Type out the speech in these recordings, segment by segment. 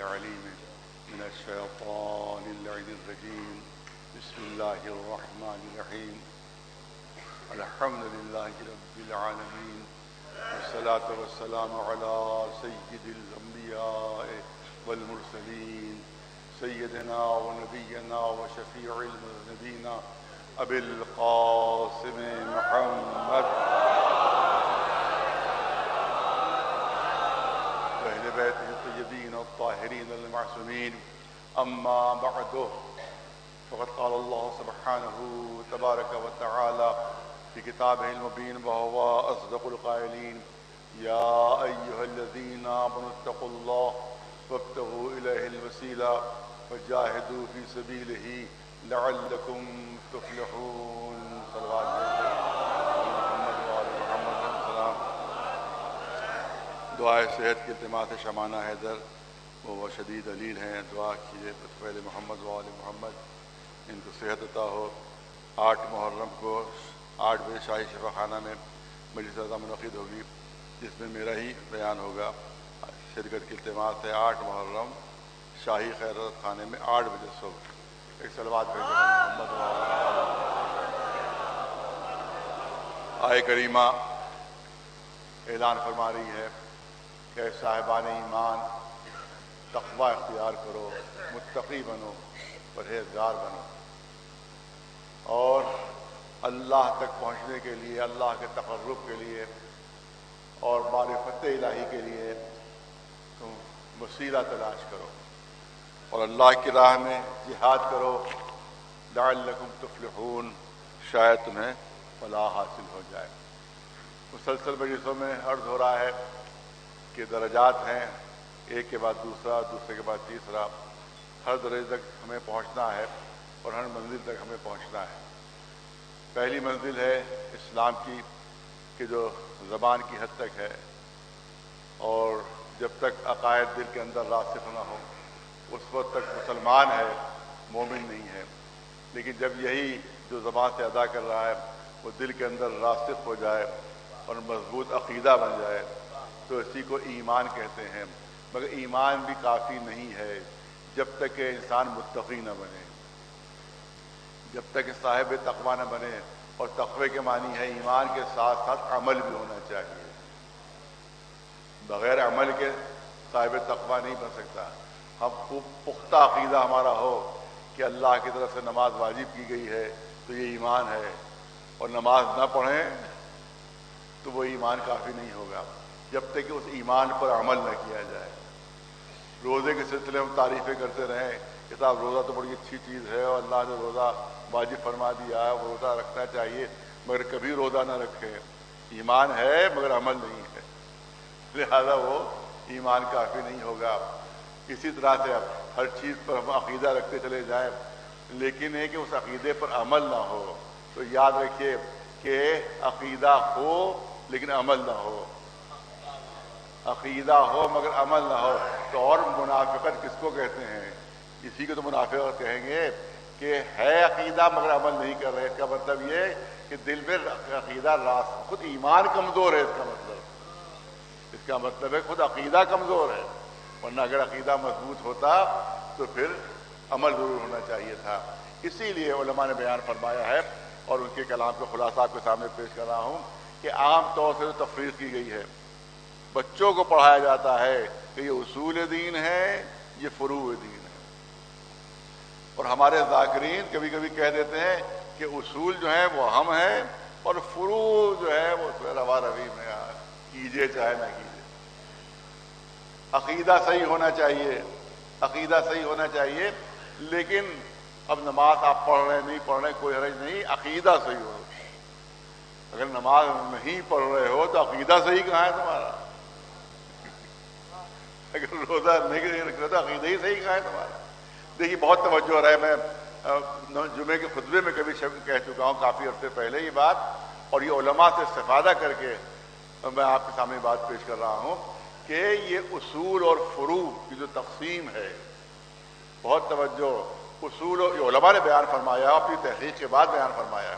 العليم من الشيطان اللعين الرجيم. بسم الله الرحمن الرحيم. الحمد لله رب العالمين، والصلاة والسلام على سيد الأنبياء والمرسلين سيدنا ونبينا وشفيع المذنبين أبي القاسم محمد وأهل بيته الطيبين الطاهرين المعصومين. أما بعد، فقد قال الله سبحانه تبارك وتعالى في كتابه المبين وهو أصدق القائلين: يا أيها الذين آمنوا اتقوا الله وابتغوا إليه الوسيلة وجاهدوا في سبيله لعلكم تفلحون. صلوات محمد وآل محمد السلام. دعائے صحت کی التماس شمانہ حیدر، وہ شدید علیل ہیں، دعا کیجیے بطفیل محمد وآل محمد ان کو صحت عطا ہو. 8 محرم کو 8 بجے شاہی شفا خانہ میں مجلس رضا منعقد ہوگی، جس میں میرا ہی بیان ہوگا. شرکت کی التماس ہے 8 محرم شاہی خیرات خانے میں 8 بجے صبح. ایک صلوات بھیجیں محمد وآل محمد. آئے کریمہ اعلان فرما رہی ہے کہ اے صاحبان ایمان، تقوی اختیار کرو، متقی بنو، پرہیزگار بنو، اور اللہ تک پہنچنے کے لیے، اللہ کے تقرب کے لیے اور معرفت الہی کے لیے تم وسیلہ تلاش کرو اور اللہ کی راہ میں جہاد کرو. لعلکم تفلحون، شاید تمہیں فلاح حاصل ہو جائے. مسلسل مجلسوں میں عرض ہو رہا ہے کہ درجات ہیں، ایک کے بعد دوسرا، دوسرے کے بعد تیسرا. ہر درجے تک ہمیں پہنچنا ہے اور ہر منزل تک ہمیں پہنچنا ہے. پہلی منزل ہے اسلام کی، کہ جو زبان کی حد تک ہے، اور جب تک عقائد دل کے اندر راسخ نہ ہو اس وقت تک مسلمان ہے، مومن نہیں ہے. لیکن جب یہی جو زبان سے ادا کر رہا ہے وہ دل کے اندر راسخ ہو جائے اور مضبوط عقیدہ بن جائے تو اسی کو ایمان کہتے ہیں. مگر ایمان بھی کافی نہیں ہے جب تک کہ انسان متقی نہ بنے، جب تک کہ صاحب تقوی نہ بنے. اور تقوی کے معنی ہے ایمان کے ساتھ ساتھ عمل بھی ہونا چاہیے. بغیر عمل کے صاحب تقوی نہیں بن سکتا. ہم خوب پختہ عقیدہ ہمارا ہو کہ اللہ کی طرف سے نماز واجب کی گئی ہے تو یہ ایمان ہے، اور نماز نہ پڑھیں تو وہ ایمان کافی نہیں ہوگا جب تک کہ اس ایمان پر عمل نہ کیا جائے. روزے کے سلسلے میں تعریفیں کرتے رہیں کہ صاحب روزہ تو بڑی اچھی چیز ہے اور اللہ نے روزہ واجب فرما دیا ہے، وہ روزہ رکھنا چاہیے، مگر کبھی روزہ نہ رکھے. ایمان ہے مگر عمل نہیں ہے، لہذا وہ ایمان کافی نہیں ہوگا. اسی طرح سے ہر چیز پر ہم عقیدہ رکھتے چلے جائیں لیکن ہے کہ اس عقیدے پر عمل نہ ہو تو یاد رکھیے کہ عقیدہ ہو لیکن عمل نہ ہو، عقیدہ ہو مگر عمل نہ ہو تو اور منافقت کس کو کہتے ہیں؟ اسی کو تو منافقت کہیں گے کہ ہے عقیدہ مگر عمل نہیں کر رہے. اس کا مطلب یہ کہ دل میں عقیدہ خود ایمان کمزور ہے. اس کا مطلب ہے خود عقیدہ کمزور ہے، ورنہ اگر عقیدہ مضبوط ہوتا تو پھر عمل ضرور ہونا چاہیے تھا. اسی لیے علماء نے بیان فرمایا ہے اور ان کے کلام کا خلاصہ آپ کے سامنے پیش کر رہا ہوں کہ عام طور سے تفریق کی گئی ہے. بچوں کو پڑھایا جاتا ہے کہ یہ اصول دین ہے، یہ فروع دین ہے، اور ہمارے ذاکرین کبھی کبھی کہہ دیتے ہیں کہ اصول جو ہیں وہ ہم ہیں اور فروع جو ہے وہ روا روی میں کیجیے چاہے نہ کیجیے. عقیدہ صحیح ہونا چاہیے، عقیدہ صحیح ہونا چاہیے. لیکن اب نماز آپ پڑھ رہے نہیں پڑھ رہے کوئی حرج نہیں، عقیدہ صحیح ہو. اگر نماز نہیں پڑھ رہے ہو تو عقیدہ صحیح کہاں ہے تمہارا؟ اگر روزہ نہیں رکھ رہے تو عقیدہ ہی صحیح کہاں ہے تمہارا؟ دیکھیے بہت توجہ رہا ہے. میں جمعے کے خطبے میں کبھی کہہ چکا ہوں کافی عرصے پہلے یہ بات، اور یہ علماء سے استفادہ کر کے میں آپ کے سامنے بات پیش کر رہا ہوں کہ یہ اصول اور فروع کی جو تقسیم ہے، بہت توجہ. اصول اور علماء نے بیان فرمایا، اپنی تحقیق کے بعد بیان فرمایا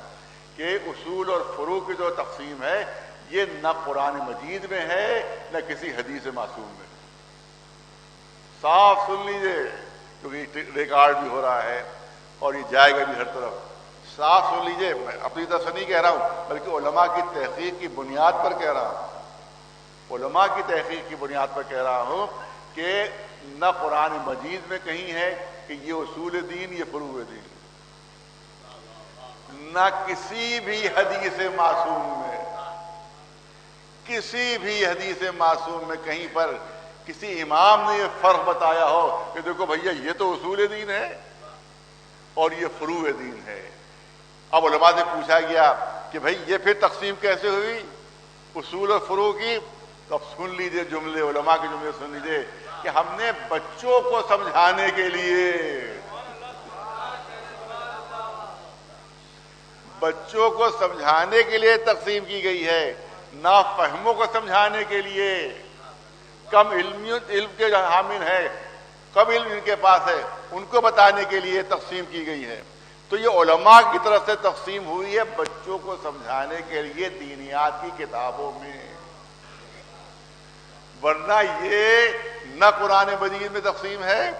کہ اصول اور فروع کی جو تقسیم ہے یہ نہ قرآن مجید میں ہے نہ کسی حدیث معصوم میں. صاف سن لیجئے کیونکہ ریکارڈ بھی ہو رہا ہے اور یہ جائے گا بھی ہر طرف. صاف سن لیجئے, میں اپنی طرف سے نہیں کہہ رہا ہوں بلکہ علماء کی تحقیق کی بنیاد پر کہہ رہا ہوں, علماء کی تحقیق کی بنیاد پر کہہ رہا ہوں کہ نہ قرآن مجید میں کہیں ہے کہ یہ اصول دین, یہ فروع دین, نہ کسی بھی حدیث معصوم میں, کسی بھی حدیث معصوم میں کہیں پر کسی امام نے یہ فرق بتایا ہو کہ دیکھو بھیا یہ تو اصول دین ہے اور یہ فروع دین ہے. اب علماء سے پوچھا گیا کہ بھئی یہ پھر تقسیم کیسے ہوئی اصول اور فروع کی؟ تو اب سن لیجئے جملے, علماء کے جملے سن لیجئے کہ ہم نے بچوں کو سمجھانے کے لیے, بچوں کو سمجھانے کے لیے تقسیم کی گئی ہے, نافہموں کو سمجھانے کے لیے, کم علم کے حامل ہیں, کم علم ان کے پاس ہے, ان کو بتانے کے لیے تقسیم کی گئی ہے. تو یہ علماء کی طرف سے تقسیم ہوئی ہے بچوں کو سمجھانے کے لیے دینیات کی کتابوں میں, ورنہ یہ نہ قرآن مجید میں تقسیم ہے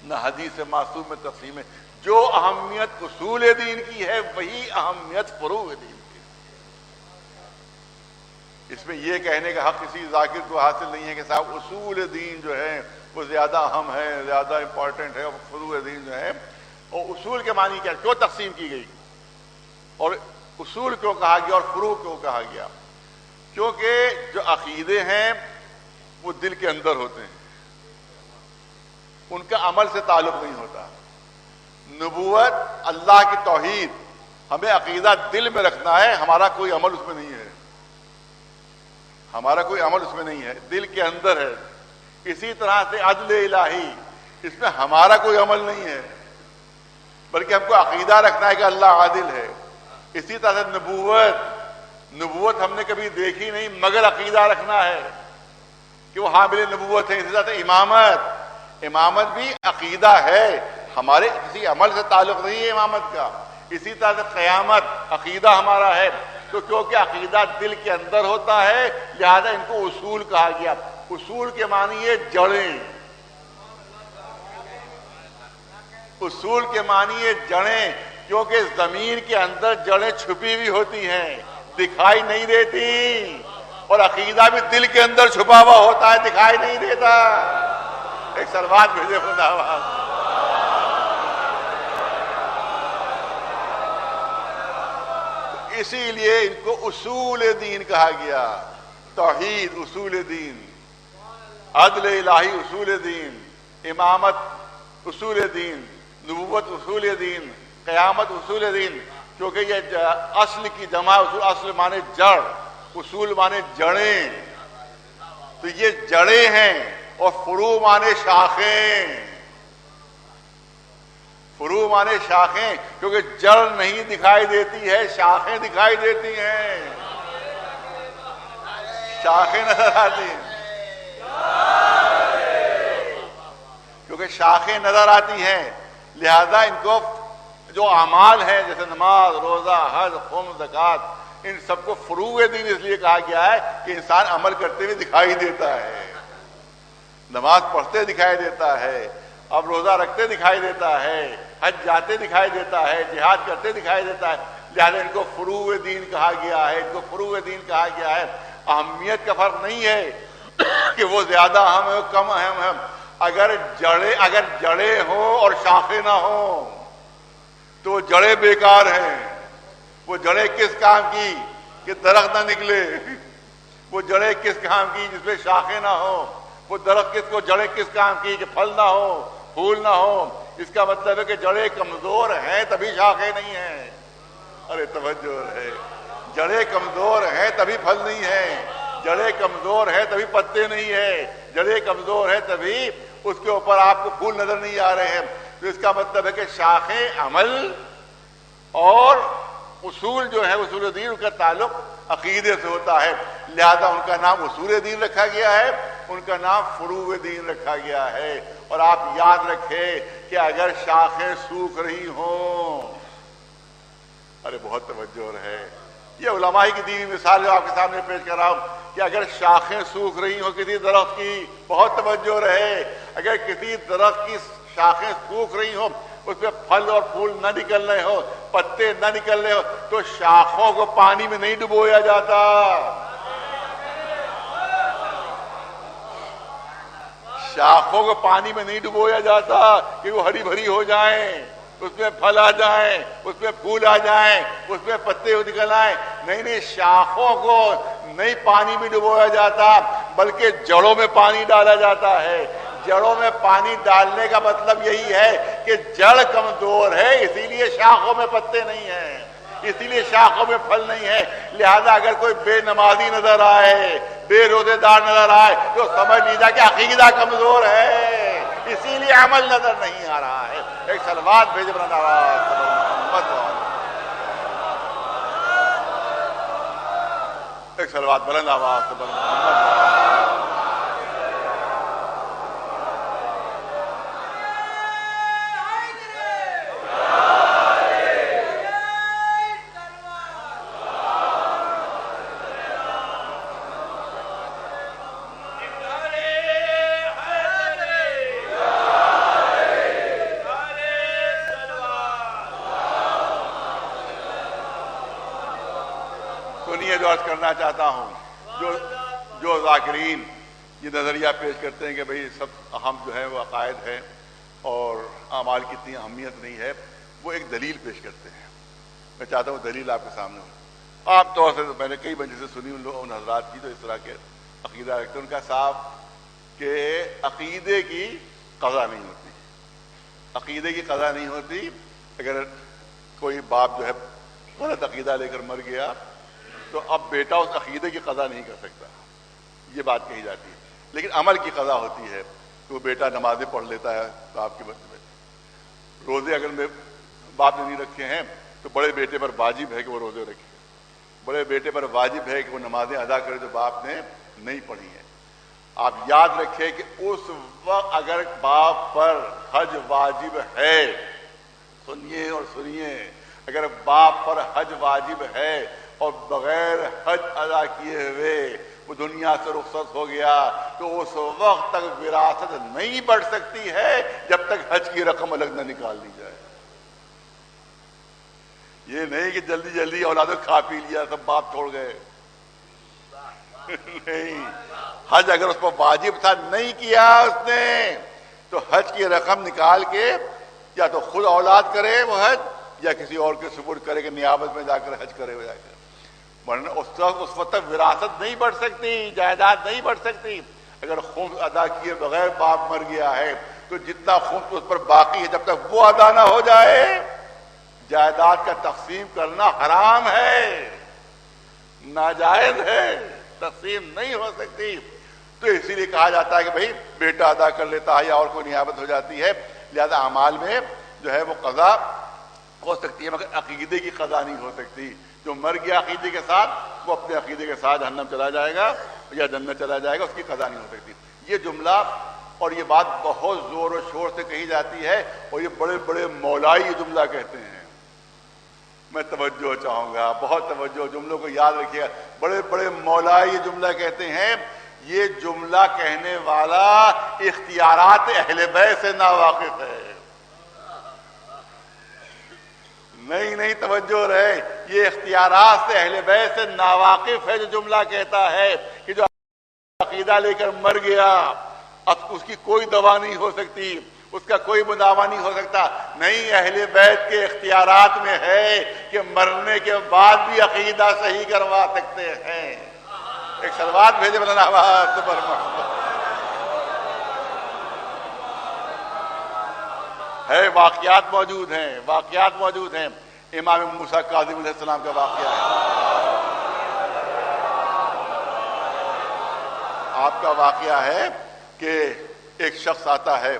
نہ حدیث معصوم میں تقسیم ہے. جو اہمیت اصول دین کی ہے وہی اہمیت فروع دین کی. اس میں یہ کہنے کا حق کسی ذاکر کو حاصل نہیں ہے کہ صاحب اصول دین جو ہے وہ زیادہ اہم ہے, زیادہ امپورٹنٹ ہے, اور فروع دین جو ہے. اور اصول کے معنی کیا, کیوں تقسیم کی گئی اور اصول کیوں کہا گیا اور فروع کیوں کہا گیا؟ کیونکہ جو عقیدے ہیں وہ دل کے اندر ہوتے ہیں, ان کا عمل سے تعلق نہیں ہوتا. نبوت, اللہ کی توحید, ہمیں عقیدہ دل میں رکھنا ہے, ہمارا کوئی عمل اس میں نہیں ہے, ہمارا کوئی عمل اس میں نہیں ہے, دل کے اندر ہے. اسی طرح سے عدل الہی, اس میں ہمارا کوئی عمل نہیں ہے بلکہ ہم کو عقیدہ رکھنا ہے کہ اللہ عادل ہے. اسی طرح سے نبوت ہم نے کبھی دیکھی نہیں مگر عقیدہ رکھنا ہے کہ وہ حامل نبوت ہے. اسی طرح سے امامت بھی عقیدہ ہے, ہمارے کسی عمل سے تعلق نہیں ہے امامت کا. اسی طرح سے قیامت عقیدہ ہمارا ہے, تو کیونکہ عقیدہ دل کے اندر ہوتا ہے لہذا ان کو اصول کہا گیا. اصول کے معنی یہ جڑیں, اصول کے معنی یہ جڑیں, کیونکہ زمین کے اندر جڑیں چھپی ہوئی ہوتی ہیں, دکھائی نہیں دیتی, اور عقیدہ بھی دل کے اندر چھپا ہوا ہوتا ہے, دکھائی نہیں دیتا. ایک سلوات بھیجے خدا آواز. اسی لیے ان کو اصول دین کہا گیا. توحید اصول دین, عدل الہی اصول دین, امامت اصول دین, نبوت اصول دین, قیامت اصول دین. کیونکہ یہ اصل کی جمع, اصل مانے جڑ, اصول مانے جڑیں, تو یہ جڑیں ہیں. اور فروع مانے شاخیں, فروع مانے شاخیں, کیونکہ جڑ نہیں دکھائی دیتی ہے, شاخیں دکھائی دیتی ہیں, شاخیں نظر آتی ہیں, کیونکہ شاخیں نظر آتی ہیں لہذا ان کو جو اعمال ہیں جیسے نماز, روزہ, حج, خمس, زکوٰۃ, ان سب کو فروع دین اس لیے کہا گیا ہے کہ انسان عمل کرتے ہوئے دکھائی دیتا ہے, نماز پڑھتے دکھائی دیتا ہے, اب روزہ رکھتے دکھائی دیتا ہے, حج جاتے دکھائی دیتا ہے, جہاد کرتے دکھائی دیتا ہے. لہذا ان کو فروع دین کہا گیا ہے, ان کو فروع دین کہا گیا ہے. اہمیت کا فرق نہیں ہے کہ وہ زیادہ اہم ہے کم اہم ہے. اگر جڑیں ہوں اور شاخیں نہ ہوں تو وہ جڑیں بیکار ہیں. وہ جڑیں کس کام کی کہ درخت نہ نکلے, وہ جڑیں کس کام کی جس میں شاخیں نہ ہوں, وہ درخت کو جڑیں کس کام کی کہ پھل نہ ہو, پھول نہ ہو. اس کا مطلب ہے کہ جڑیں کمزور ہیں تبھی شاخیں نہیں ہیں. ارے توجہ ہے, جڑیں کمزور ہیں تبھی پھل نہیں ہیں, جڑیں کمزور ہے تبھی پتے نہیں ہے, جڑیں کمزور ہے تبھی اس کے اوپر آپ کو پھول نظر نہیں آ رہے ہیں. تو اس کا مطلب ہے کہ شاخیں عمل اور اصول جو ہے اصول دین, ان کا تعلق عقیدے سے ہوتا ہے. لہذا ان کا نام اصول دین رکھا گیا ہے, ان کا نام فروع دین رکھا گیا ہے. اور آپ یاد رکھیں کہ اگر شاخیں سوکھ رہی ہوں, ارے بہت توجہ ہے, یہ علماء کی دی ہوئی مثال جو آپ کے سامنے پیش کر رہا ہوں کہ اگر شاخیں سوکھ رہی ہوں کسی درخت کی، بہت توجہ رہے، اگر کسی درخت کی شاخیں سوکھ رہی ہوں، اس میں پھل اور پھول نہ نکل رہے ہو، پتے نہ نکل رہے ہو، تو شاخوں کو پانی میں نہیں ڈبویا جاتا، شاخوں کو پانی میں نہیں ڈبویا جاتا کہ وہ ہری بھری ہو جائیں، اس میں پھل آ جائیں، اس میں پھول آ جائیں، اس میں پتے نکل آئیں، نہیں، شاخوں کو نہیں پانی میں ڈبویا جاتا بلکہ جڑوں میں پانی ڈالا جاتا ہے۔ جڑوں میں پانی ڈالنے کا مطلب یہی ہے کہ جڑ کمزور ہے، اسی لیے شاخوں میں پتے نہیں ہیں، اسی لیے شاخوں میں پھل نہیں ہے۔ لہذا اگر کوئی بے نمازی نظر آئے، بے روزے دار نظر آئے تو سمجھ لیجیے کہ عقیدہ کمزور ہے، اسی لیے عمل نظر نہیں آ رہا ہے۔ ایک صلوات بھیجے بلند آواز ایک صلوات بلند آواز سے بلند جو عرض کرنا چاہتا ہوں، جو ذاکرین یہ نظریہ پیش کرتے ہیں کہ بھئی سب اہم جو ہے وہ عقائد ہے اور اعمال کی اتنی اہمیت نہیں ہے، وہ ایک دلیل پیش کرتے ہیں۔ میں چاہتا ہوں دلیل آپ کے سامنے ہو۔ عام طور سے میں نے کئی بندے سے سنی ان حضرات کی تو اس طرح کے عقیدہ رکھتے ہیں، ان کا صاف کہ عقیدے کی قضا نہیں ہوتی، عقیدے کی قضا نہیں ہوتی۔ اگر کوئی باپ جو ہے غلط عقیدہ لے کر مر گیا تو اب بیٹا اس عقیدے کی قضا نہیں کر سکتا، یہ بات کہی جاتی ہے، لیکن عمل کی قضا ہوتی ہے کہ وہ بیٹا نمازیں پڑھ لیتا ہے باپ کے بدلے میں۔ روزے اگر میں باپ نے نہیں رکھے ہیں تو بڑے بیٹے پر واجب ہے کہ وہ روزے رکھے، بڑے بیٹے پر واجب ہے کہ وہ نمازیں ادا کرے جو باپ نے نہیں پڑھی ہیں۔ آپ یاد رکھیں کہ اس وقت اگر باپ پر حج واجب ہے، سنیے اور سنیے، اگر باپ پر حج واجب ہے اور بغیر حج ادا کیے ہوئے وہ دنیا سے رخصت ہو گیا تو اس وقت تک وراثت نہیں بڑھ سکتی ہے جب تک حج کی رقم الگ نہ نکال لی جائے۔ یہ نہیں کہ جلدی جلدی اولاد کھا پی لیا سب باپ چھوڑ گئے، نہیں، حج اگر اس پر واجب تھا نہیں کیا اس نے تو حج کی رقم نکال کے یا تو خود اولاد کرے وہ حج یا کسی اور کے سپرد کرے کہ نیابت میں جا کر حج کرے ہو جا کر، ورنہ اس وقت تک وراثت نہیں بڑھ سکتی، جائیداد نہیں بڑھ سکتی۔ اگر خمس ادا کیے بغیر باپ مر گیا ہے تو جتنا خمس اس پر باقی ہے جب تک وہ ادا نہ ہو جائے جائیداد کا تقسیم کرنا حرام ہے، ناجائز ہے، تقسیم نہیں ہو سکتی۔ تو اسی لیے کہا جاتا ہے کہ بھئی بیٹا ادا کر لیتا ہے یا اور کوئی نیابت ہو جاتی ہے، لہذا اعمال میں جو ہے وہ قضا ہو سکتی ہے مگر عقیدے کی قضا نہیں ہو سکتی۔ جو مر گیا عقیدے کے ساتھ وہ اپنے عقیدے کے ساتھ جہنم چلا جائے گا یا جنت چلا جائے گا، اس کی قضا نہیں ہو سکتی۔ یہ جملہ اور یہ بات بہت زور و شور سے کہی جاتی ہے اور یہ بڑے بڑے مولائی یہ جملہ کہتے ہیں۔ میں توجہ چاہوں گا، بہت توجہ، جملوں کو یاد رکھیے گا، بڑے بڑے مولائی یہ جملہ کہتے ہیں۔ یہ جملہ کہنے والا اختیارات اہل بیت سے ناواقف ہے۔ نہیں توجہ رہے، یہ اختیارات سے اہل بیت سے ناواقف ہے جو جملہ کہتا ہے کہ جو عقیدہ لے کر مر گیا اب اس کی کوئی دوا نہیں ہو سکتی، اس کا کوئی مداوع نہیں ہو سکتا۔ نہیں، اہل بیت کے اختیارات میں ہے کہ مرنے کے بعد بھی عقیدہ صحیح کروا سکتے ہیں۔ ایک صلوات بھیجے بلند آواز پر ہے، واقعات موجود ہیں، واقعات موجود ہیں۔ امام موسیٰ کاظم علیہ السلام کا واقعہ ہے، آپ کا واقعہ ہے کہ ایک شخص آتا ہے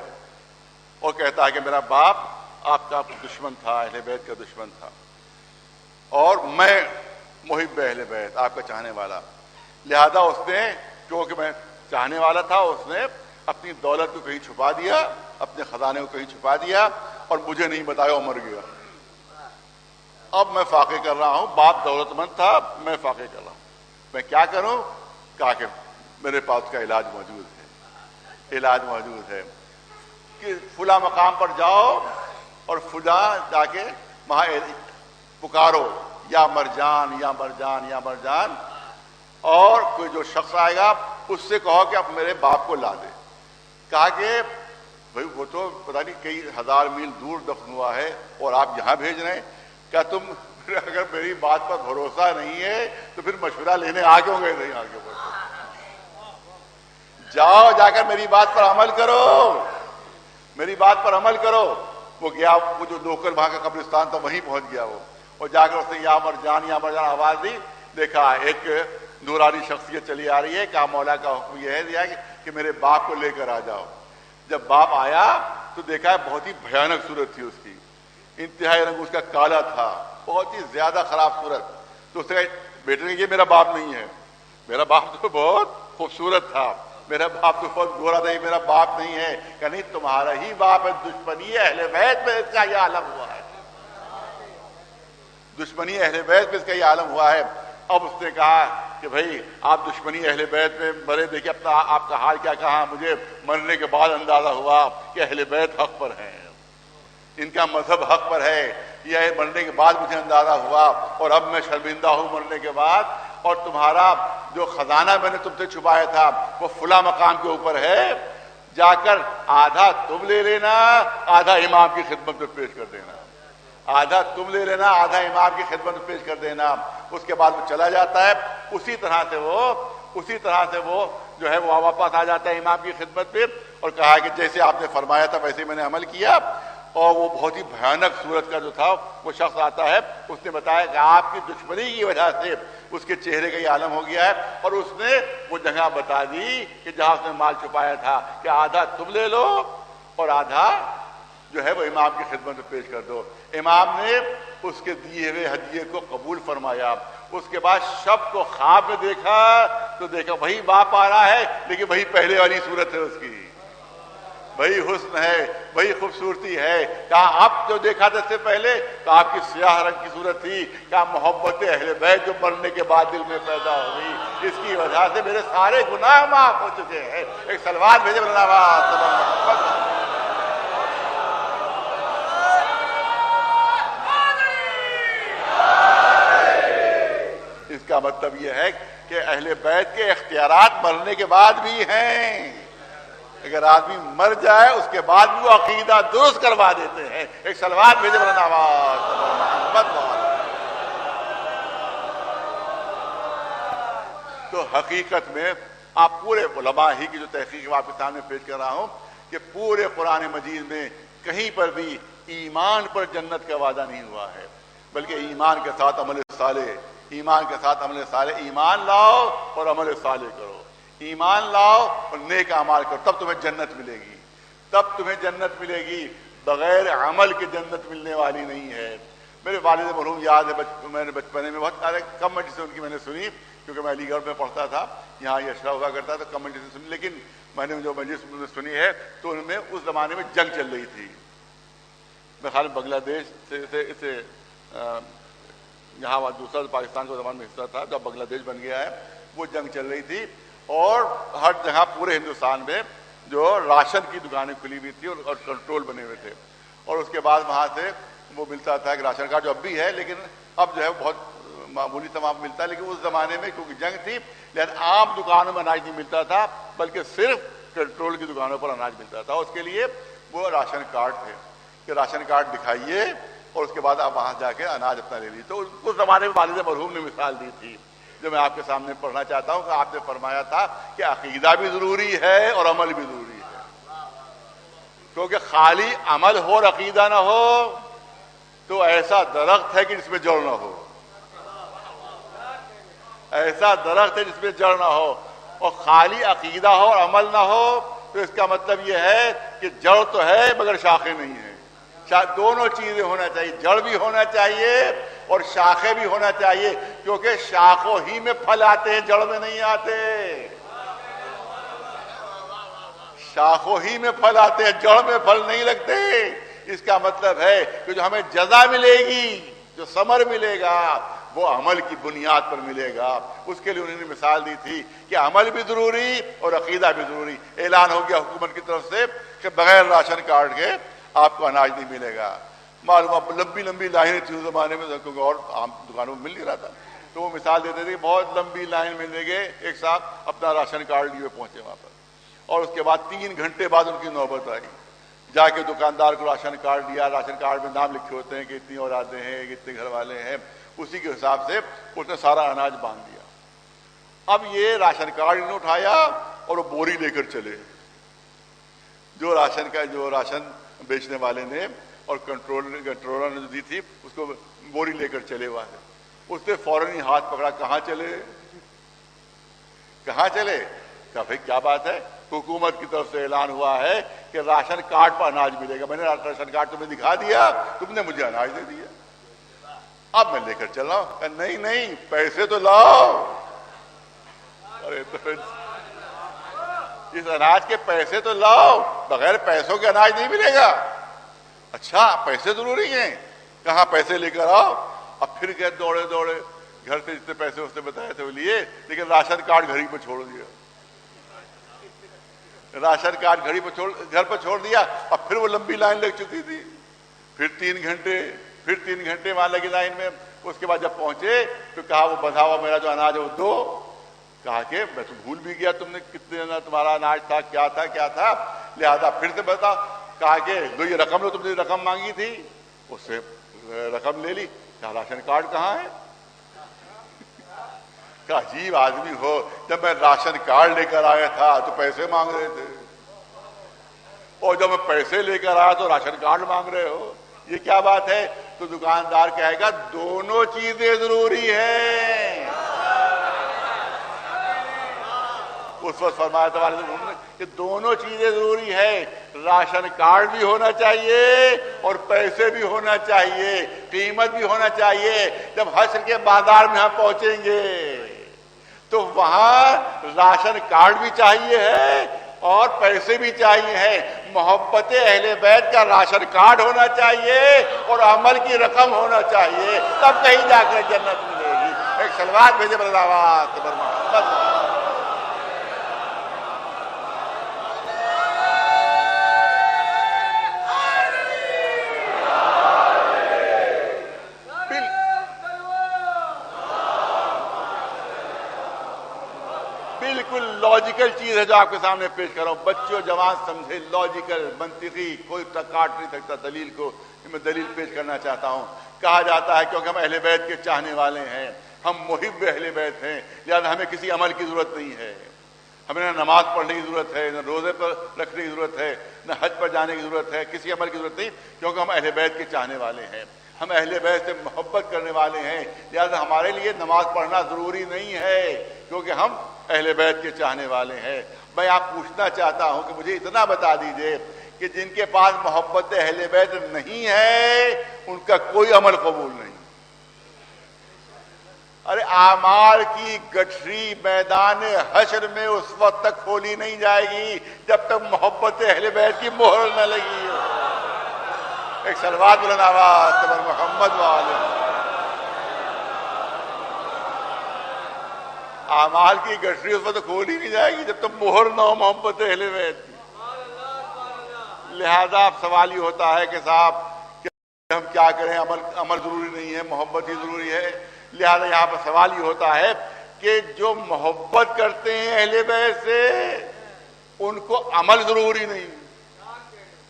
اور کہتا ہے کہ میرا باپ آپ کا دشمن تھا، اہل بیت کا دشمن تھا، اور میں محب اہل بیت، آپ کا چاہنے والا، لہذا اس نے کیونکہ میں چاہنے والا تھا اس نے اپنی دولت کو کہیں چھپا دیا، اپنے خزانے کو کہیں چھپا دیا اور مجھے نہیں بتایا اور مر گیا۔ اب میں فاقے کر رہا ہوں، باپ دولت مند تھا، میں فاقے کر رہا ہوں، میں کیا کروں؟ کہا کہ میرے پاس کا علاج موجود ہے، علاج موجود ہے کہ فلاں مقام پر جاؤ اور فلاں جا کے وہاں پکارو یا مرجان یا مرجان یا مرجان، اور کوئی جو شخص آئے گا اس سے کہو کہ اب میرے باپ کو لا دے۔ کہا کہ بھائی وہ تو پتہ نہیں کئی ہزار میل دور دفن ہوا ہے اور آپ یہاں بھیج رہے ہیں، کیا تم اگر میری بات پر بھروسہ نہیں ہے تو پھر مشورہ لینے آ کیوں گئے نہیں آگے بڑھو؟ جاؤ جا کر میری بات پر عمل کرو، میری بات پر عمل کرو۔ وہ گیا، وہ جو نوکر وہاں کا قبرستان تھا وہیں پہنچ گیا وہ، اور جا کر اس نے یا مرجان یا مرجان آواز دی، دیکھا ایک نورانی شخصیت چلی آ رہی ہے، کہا مولا کا حکم یہ ہے دیا کہ میرے باپ کو لے کر آ جاؤ۔ جب باپ آیا تو دیکھا بہت ہی بھیانک صورت تھی اس کی، انتہائی رنگ اس کا کالا تھا، بہت ہی زیادہ خراب صورت۔ تو اس نے کہا بیٹے نے یہ میرا باپ نہیں ہے، میرا باپ تو بہت خوبصورت تھا، میرا باپ تو بہت گورا تھا، یہ میرا باپ نہیں ہے۔ کہ نہیں تمہارا ہی باپ ہے، دشمنی اہل بیت میں اس کا یہ عالم ہوا ہے، دشمنی اہل بیت میں اس کا یہ عالم ہوا ہے۔ اب اس نے کہا کہ بھائی آپ دشمنی اہل بیت میں مرے، دیکھیں اپنا آپ کا حال کیا کہا، مجھے مرنے کے بعد اندازہ ہوا کہ اہل بیت حق پر ہیں، ان کا مذہب حق پر ہے، یہ مرنے کے بعد مجھے اندازہ ہوا، اور اب میں شرمندہ ہوں مرنے کے بعد، اور تمہارا جو خزانہ میں نے تم سے چھپایا تھا وہ فلاں مقام کے اوپر ہے، جا کر آدھا تم لے لینا، آدھا امام کی خدمت میں پیش کر دینا، آدھا تم لے لینا، آدھا امام کی خدمت میں پیش کر دینا۔ اس کے بعد وہ چلا جاتا ہے، اسی طرح سے وہ جو ہے وہ واپس آ جاتا ہے امام کی خدمت پہ، اور کہا کہ جیسے آپ نے فرمایا تھا ویسے میں نے عمل کیا۔ اور وہ بہت ہی بھیانک صورت کا جو تھا وہ شخص آتا ہے، اس نے بتایا کہ آپ کی دشمنی کی وجہ سے اس کے چہرے کا یہ عالم ہو گیا ہے، اور اس نے وہ جگہ بتا دی کہ جہاں اس نے مال چھپایا تھا کہ آدھا تم لے لو اور آدھا جو ہے وہ امام کی خدمت میں پیش کر دو۔ امام نے اس کے دیے ہوئے ہدیے کو قبول فرمایا۔ اس کے بعد شب کو خواب میں دیکھا تو دیکھا وہی باپ آ رہا ہے، لیکن وہی پہلے والی صورت ہے اس کی، وہی حسن ہے، وہی خوبصورتی ہے۔ کہا آپ جو دیکھا تھا اس سے پہلے تو آپ کی سیاہ رنگ کی صورت تھی، کہا محبت اہل بیت جو مرنے کے بعد دل میں پیدا ہوئی، اس کی وجہ سے میرے سارے گناہ معاف ہو چکے ہیں۔ ایک سلوات بھیجے اس کا مطلب یہ ہے کہ اہل بیت کے اختیارات مرنے کے بعد بھی ہیں، اگر آدمی مر جائے اس کے بعد بھی وہ عقیدہ درست کروا دیتے ہیں۔ ایک سلوات بھیجے تو حقیقت میں آپ پورے علماء ہی کی جو تحقیق آپ کے سامنے پیش کر رہا ہوں کہ پورے قرآن مجید میں کہیں پر بھی ایمان پر جنت کا وعدہ نہیں ہوا ہے، بلکہ ایمان کے ساتھ عمل صالح، ایمان کے ساتھ عمل صالح، ایمان لاؤ اور عمل صالح کرو، ایمان لاؤ اور نیک اعمال کرو، تب تمہیں جنت ملے گی، تب تمہیں جنت ملے گی، بغیر عمل کے جنت ملنے والی نہیں ہے۔ میرے والد مرحوم یاد ہے میں نے بچپنے میں بہت سارے کم مجلسیں ان کی میں نے سنی، کیونکہ میں علی گڑھ میں پڑھتا تھا، یہاں یہ اشرا ہوا کرتا تھا، کم مجلسیں سنی، لیکن میں نے جو مجلس سنی ہے تو ان میں اس زمانے میں جنگ چل رہی تھی، میں خالی بنگلہ دیش سے یہاں دوسرا پاکستان کے زمانے میں حصہ تھا، جب بنگلہ دیش بن گیا ہے، وہ جنگ چل رہی تھی، اور ہر جگہ پورے ہندوستان میں جو راشن کی دکانیں کھلی ہوئی تھی اور کنٹرول بنے ہوئے تھے، اور اس کے بعد وہاں سے وہ ملتا تھا کہ راشن کارڈ جو اب بھی ہے لیکن اب جو ہے بہت معمولی تمام ملتا ہے، لیکن اس زمانے میں کیونکہ جنگ تھی لہذا عام دکانوں میں اناج نہیں ملتا تھا، بلکہ صرف کنٹرول کی دکانوں پر اناج ملتا تھا۔ اس کے لیے وہ راشن کارڈ تھے کہ راشن کارڈ دکھائیے اور اس کے بعد آپ وہاں جا کے اناج اپنا لے لیجیے۔ تو اس زمانے میں والد مرحوم نے مثال دی تھی جو میں آپ کے سامنے پڑھنا چاہتا ہوں کہ آپ نے فرمایا تھا کہ عقیدہ بھی ضروری ہے اور عمل بھی ضروری ہے، کیونکہ خالی عمل ہو اور عقیدہ نہ ہو تو ایسا درخت ہے کہ جس میں جڑ نہ ہو، ایسا درخت ہے جس میں جڑ نہ ہو، اور خالی عقیدہ ہو اور عمل نہ ہو تو اس کا مطلب یہ ہے کہ جڑ تو ہے مگر شاخیں نہیں ہیں۔ دونوں چیزیں ہونا چاہیے، جڑ بھی ہونا چاہیے اور شاخیں بھی ہونا چاہیے، کیونکہ شاخوں ہی میں پھل آتے ہیں، جڑ میں نہیں آتے، شاخوں ہی میں پھل آتے ہیں، جڑ میں پھل نہیں لگتے۔ اس کا مطلب ہے کہ جو ہمیں جزا ملے گی جو ثمر ملے گا وہ عمل کی بنیاد پر ملے گا. اس کے لیے انہوں نے مثال دی تھی کہ عمل بھی ضروری اور عقیدہ بھی ضروری. اعلان ہو گیا حکومت کی طرف سے کہ بغیر راشن کارڈ کے آپ کو اناج نہیں ملے گا. معلوم لمبی لمبی لائنیں تھیں اس زمانے میں, کیونکہ اور عام دکانوں میں مل نہیں رہا تھا, تو وہ مثال دیتے تھے کہ بہت لمبی لائن میں لے گئے ایک ساتھ اپنا راشن کارڈ لیے پہنچے وہاں پر, اور اس کے بعد 3 گھنٹے بعد ان کی نوبت آئی. جا کے دکاندار کو راشن کارڈ دیا, راشن کارڈ میں نام لکھے ہوتے ہیں کہ اتنی اولادیں ہیں, اتنے گھر والے ہیں, اسی کے حساب سے اس نے سارا اناج باندھ دیا. اب یہ راشن کارڈ انہوں نے اٹھایا اور وہ بوری لے کر چلے. جو راشن بیچنے والے نے اور کنٹرولر نے دی تھی اس کو بوری لے کر چلے وہاں سے. اس نے فوراً ہی ہاتھ پکڑا, کہاں چلے کہا بھائی کیا بات ہے, حکومت کی طرف سے اعلان ہوا ہے کہ راشن کارڈ پر اناج ملے گا. میں نے راشن کارڈ تمہیں دکھا دیا, تم نے مجھے اناج دے دیا, اب میں لے کر چل رہا ہوں. کہا نہیں پیسے تو لاؤ. ارے تو اس اناج کے پیسے تو لاؤ, بغیر پیسوں کے اناج نہیں ملے گا. اچھا پیسے ضروری ہیں, کہاں پیسے لے کر آؤ. اب پھر گئے دوڑے گھر سے جتنے پیسے اس نے بتائے تھے وہ لیے, لیکن راشن کارڈ گھر ہی پہ چھوڑ دیا. راشن کارڈ گھر پر چھوڑ دیا. اب پھر وہ لمبی لائن لگ چکی تھی, پھر 3 گھنٹے وہاں لگی لائن میں. اس کے بعد جب پہنچے تو کہا وہ بندھا ہوا میرا جو اناج ہے وہ دو. کہا کہ میں تو بھول بھی گیا تم نے کتنے تمہارا اناج تھا, کیا تھا, لہذا پھر سے بتا. کہا کہ دو یہ رقم لو, تم نے رقم مانگی تھی, اس سے رقم لے لی. کہا راشن کارڈ کہاں ہے؟ کیا عجیب آدمی ہو, جب میں راشن کارڈ لے کر آیا تھا تو پیسے مانگ رہے تھے, اور جب میں پیسے لے کر آیا تو راشن کارڈ مانگ رہے ہو, یہ کیا بات ہے؟ تو دکاندار کہے گا دونوں چیزیں ضروری ہیں. اس وقت فرمایا تھا کہ دونوں چیزیں ضروری ہے, راشن کارڈ بھی ہونا چاہیے اور پیسے بھی ہونا چاہیے, قیمت بھی ہونا چاہیے. جب حشر کے بازار میں ہم پہنچیں گے تو وہاں راشن کارڈ بھی چاہیے ہے اور پیسے بھی چاہیے ہیں. محبت اہل بیت کا راشن کارڈ ہونا چاہیے اور عمل کی رقم ہونا چاہیے, تب کہیں جا کر جنت ملے گی. ایک سلوات بھیجے برابر بالکل لاجیکل چیز ہے جو آپ کے سامنے پیش کر رہا ہوں. بچوں جوان سمجھے, لاجیکل منطقی, کوئی کاٹ نہیں سکتا دلیل کو. میں دلیل پیش کرنا چاہتا ہوں. کہا جاتا ہے کیونکہ ہم اہل بیت کے چاہنے والے ہیں, ہم محب اہل بیت ہیں, لہذا ہمیں کسی عمل کی ضرورت نہیں ہے. ہمیں نہ نماز پڑھنے کی ضرورت ہے, نہ روزے پر رکھنے کی ضرورت ہے, نہ حج پر جانے کی ضرورت ہے, کسی عمل کی ضرورت نہیں, کیونکہ ہم اہل بیت کے چاہنے والے ہیں, ہم اہل بیت سے محبت کرنے والے ہیں. لہذا ہمارے لیے نماز پڑھنا ضروری نہیں ہے, کیونکہ ہم اہل بیت کے چاہنے والے ہیں. میں آپ پوچھنا چاہتا ہوں کہ مجھے اتنا بتا دیجئے کہ جن کے پاس محبت اہل بیت نہیں ہے ان کا کوئی عمل قبول نہیں. ارے اعمال کی گٹھری میدان حشر میں اس وقت تک کھولی نہیں جائے گی جب تک محبت اہل بیت کی مہر نہ لگی ہو. ایک صلوات بلند آواز سے محمد وآلہ. اعمال کی گٹھری اس وقت کھولی نہیں جائے گی جب تک مہر نہ ہو محبت اہل بیت کی. لہذا اب سوال یہ ہوتا ہے کہ صاحب کہ ہم کیا کریں, عمل ضروری نہیں ہے, محبت ہی ضروری ہے. لہذا یہاں پر سوال یہ ہوتا ہے کہ جو محبت کرتے ہیں اہل بیت سے ان کو عمل ضروری نہیں,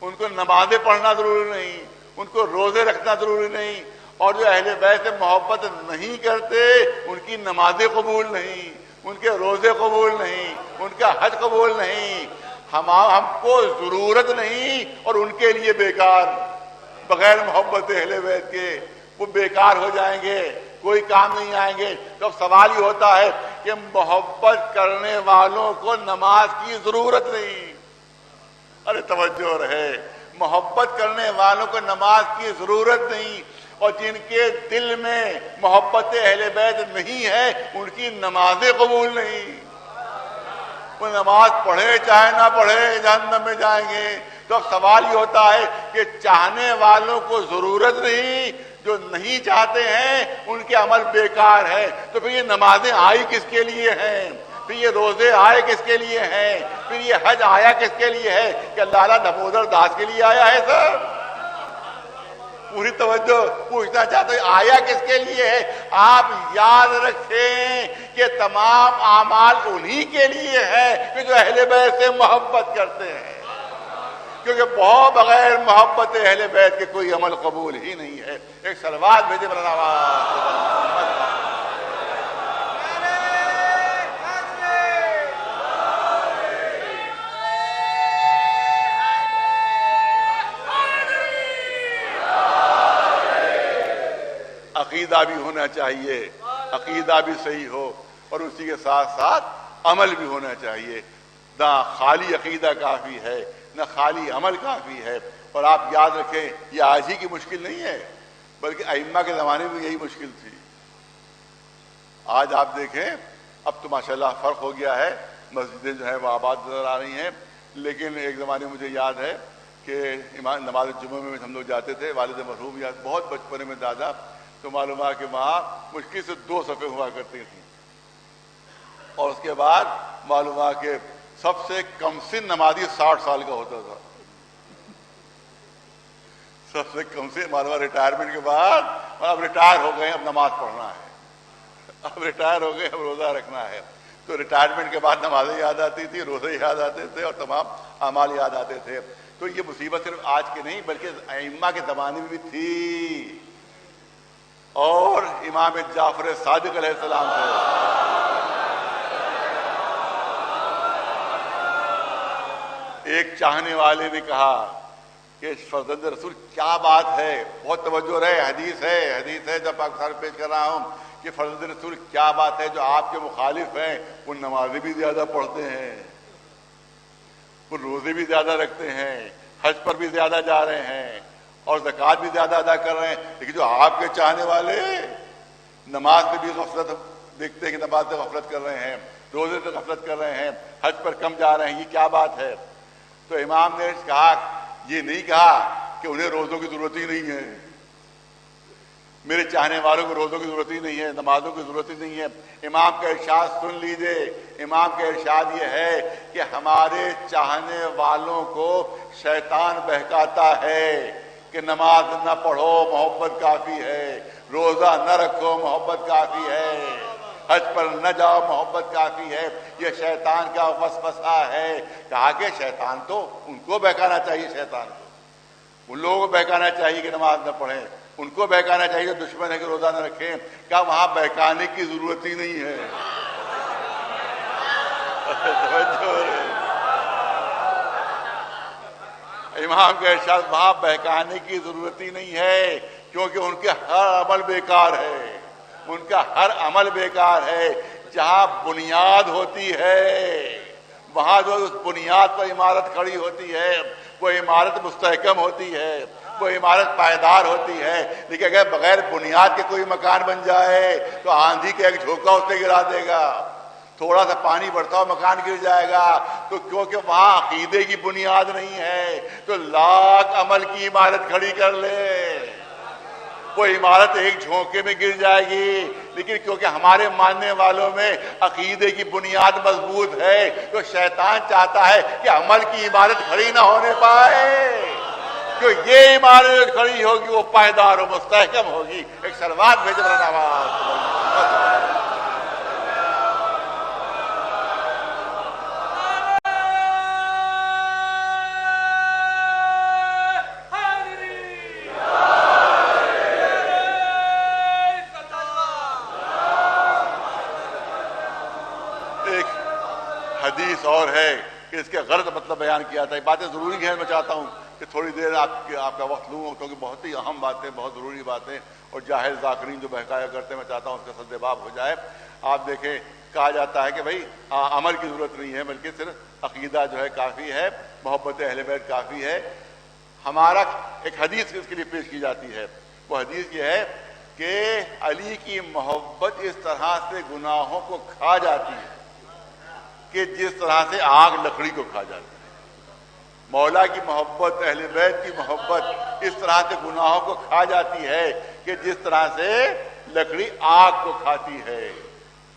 ان کو نمازیں پڑھنا ضروری نہیں, ان کو روزے رکھنا ضروری نہیں, اور جو اہل بیت سے محبت نہیں کرتے ان کی نمازیں قبول نہیں, ان کے روزے قبول نہیں, ان کا حج قبول نہیں. ہم کو ضرورت نہیں اور ان کے لیے بیکار, بغیر محبت اہل بیت کے وہ بیکار ہو جائیں گے, کوئی کام نہیں آئیں گے. تو سوال یہ ہوتا ہے کہ محبت کرنے والوں کو نماز کی ضرورت نہیں. ارے توجہ رہے, محبت کرنے والوں کو نماز کی ضرورت نہیں, اور جن کے دل میں محبت اہل بیت نہیں ہے ان کی نمازیں قبول نہیں. وہ نماز پڑھے چاہے نہ پڑھے جہنم میں جائیں گے. تو اب سوال یہ ہوتا ہے کہ چاہنے والوں کو ضرورت نہیں, جو نہیں چاہتے ہیں ان کے عمل بیکار ہے. تو پھر یہ نمازیں آئی کس کے لیے ہیں؟ پھر یہ روزے آئے کس کے لیے ہیں؟ پھر یہ حج آیا کس کے لیے ہے؟ کہ لالہ دمودر داس کے لیے آیا ہے سر؟ پوری توجہ پوچھنا چاہتا ہوں آیا کس کے لیے ہے؟ آپ یاد رکھیں کہ تمام اعمال انہی کے لیے ہے کہ جو اہل بیت سے محبت کرتے ہیں، کیونکہ بہت بغیر محبت اہل بیت کے کوئی عمل قبول ہی نہیں ہے. ایک صلوات بھیجے مولانا آواز. عقیدہ بھی ہونا چاہیے، عقیدہ بھی صحیح ہو، اور اسی کے ساتھ ساتھ عمل بھی ہونا چاہیے. نہ خالی عقیدہ کافی ہے، نہ خالی عمل کافی ہے. اور آپ یاد رکھیں یہ آج ہی کی مشکل نہیں ہے، بلکہ ائمہ کے زمانے میں یہی مشکل تھی. آج آپ دیکھیں اب تو ماشاءاللہ فرق ہو گیا ہے، مسجدیں جو ہیں وہ آباد نظر آ رہی ہیں. لیکن ایک زمانے میں مجھے یاد ہے کہ نماز جمعہ میں ہم لوگ جاتے تھے، والد مرحوم یاد بہت بچپنے میں دادا، تو معلوم ہوا کہ وہاں مشکل سے 2 صفیں ہوا کرتی تھیں. اور اس کے بعد معلوم ہوا کہ سب سے کم سن نمازی 60 سال کا ہوتا تھا. سب سے کم سن معلوم ہوا ریٹائرمنٹ کے بعد اب ریٹائر ہو گئے، اب نماز پڑھنا ہے، اب ریٹائر ہو گئے، اب روزہ رکھنا ہے. تو ریٹائرمنٹ کے بعد نمازیں یاد آتی تھی، روزے یاد آتے تھے، اور تمام اعمال یاد آتے تھے. تو یہ مصیبت صرف آج کی نہیں بلکہ ائمہ کے زمانے میں بھی تھی. اور امام جعفر صادق علیہ السلام سے ایک چاہنے والے نے کہا کہ فرزند رسول کیا بات ہے، بہت توجہ رہے، حدیث ہے جب پاکستان پیش کر رہا ہوں کہ فرزند رسول کیا بات ہے جو آپ کے مخالف ہیں وہ نمازیں بھی زیادہ پڑھتے ہیں، وہ روزے بھی زیادہ رکھتے ہیں، حج پر بھی زیادہ جا رہے ہیں، اور زکوٰۃ بھی زیادہ ادا کر رہے ہیں، لیکن جو آپ کے چاہنے والے نماز میں بھی غفلت دیکھتے ہیں کہ نماز سے غفلت کر رہے ہیں، روزے سے غفلت کر رہے ہیں، حج پر کم جا رہے ہیں، یہ کیا بات ہے؟ تو امام نے کہا، یہ نہیں کہا کہ انہیں روزوں کی ضرورت ہی نہیں ہے، میرے چاہنے والوں کو روزوں کی ضرورت ہی نہیں ہے، نمازوں کی ضرورت ہی نہیں ہے. امام کا ارشاد سن لیجئے. امام کا ارشاد یہ ہے کہ ہمارے چاہنے والوں کو شیطان بہکاتا ہے کہ نماز نہ پڑھو محبت کافی ہے، روزہ نہ رکھو محبت کافی ہے، حج پر نہ جاؤ محبت کافی ہے. یہ شیطان کا وسوسہ ہے. کہا کہ شیطان تو ان کو بہکانا چاہیے، شیطان کو ان لوگوں کو بہکانا چاہیے کہ نماز نہ پڑھیں، ان کو بہکانا چاہیے دشمن ہے کہ روزہ نہ رکھیں. کیا وہاں بہکانے کی ضرورت ہی نہیں ہے. امام کا ارشاد وہاں بہکانے کی ضرورت ہی نہیں ہے، کیونکہ ان کے ہر عمل بیکار ہے، ان کا ہر عمل بیکار ہے. جہاں بنیاد ہوتی ہے وہاں جو اس بنیاد پر عمارت کھڑی ہوتی ہے وہ عمارت مستحکم ہوتی ہے، وہ عمارت پائیدار ہوتی ہے. لیکن اگر بغیر بنیاد کے کوئی مکان بن جائے تو آندھی کا ایک جھونکا اسے گرا دے گا، تھوڑا سا پانی بڑھتا ہو مکان گر جائے گا. تو کیونکہ وہاں عقیدے کی بنیاد نہیں ہے تو لاکھ عمل کی عمارت کھڑی کر لے، وہ عمارت ایک جھونکے میں گر جائے گی. لیکن کیونکہ ہمارے ماننے والوں میں عقیدے کی بنیاد مضبوط ہے تو شیطان چاہتا ہے کہ عمل کی عمارت کھڑی نہ ہونے پائے، کہ یہ عمارت کھڑی ہوگی وہ پائیدار و مستحکم ہوگی. ایک سلوات بھیجے میرا نواز. حدیث اور ہے کہ اس کے غلط مطلب بیان کیا تھا. یہ باتیں ضروری ہیں، میں چاہتا ہوں کہ تھوڑی دیر آپ کا وقت لوں کیونکہ بہت ہی اہم باتیں، بہت ضروری باتیں، اور جاہل ذاکرین جو بہکایا کرتے ہیں میں چاہتا ہوں اس کا سد باب ہو جائے. آپ دیکھیں کہا جاتا ہے کہ بھائی عمل کی ضرورت نہیں ہے بلکہ صرف عقیدہ جو ہے کافی ہے، محبت اہل بیت کافی ہے. ہمارا ایک حدیث اس کے لیے پیش کی جاتی ہے، وہ حدیث یہ ہے کہ علی کی محبت اس طرح سے گناہوں کو کھا جاتی ہے کہ جس طرح سے آگ لکڑی کو کھا جاتی ہے. مولا کی محبت، اہل بیت کی محبت اس طرح سے گناہوں کو کھا جاتی ہے کہ جس طرح سے لکڑی آگ کو کھاتی ہے،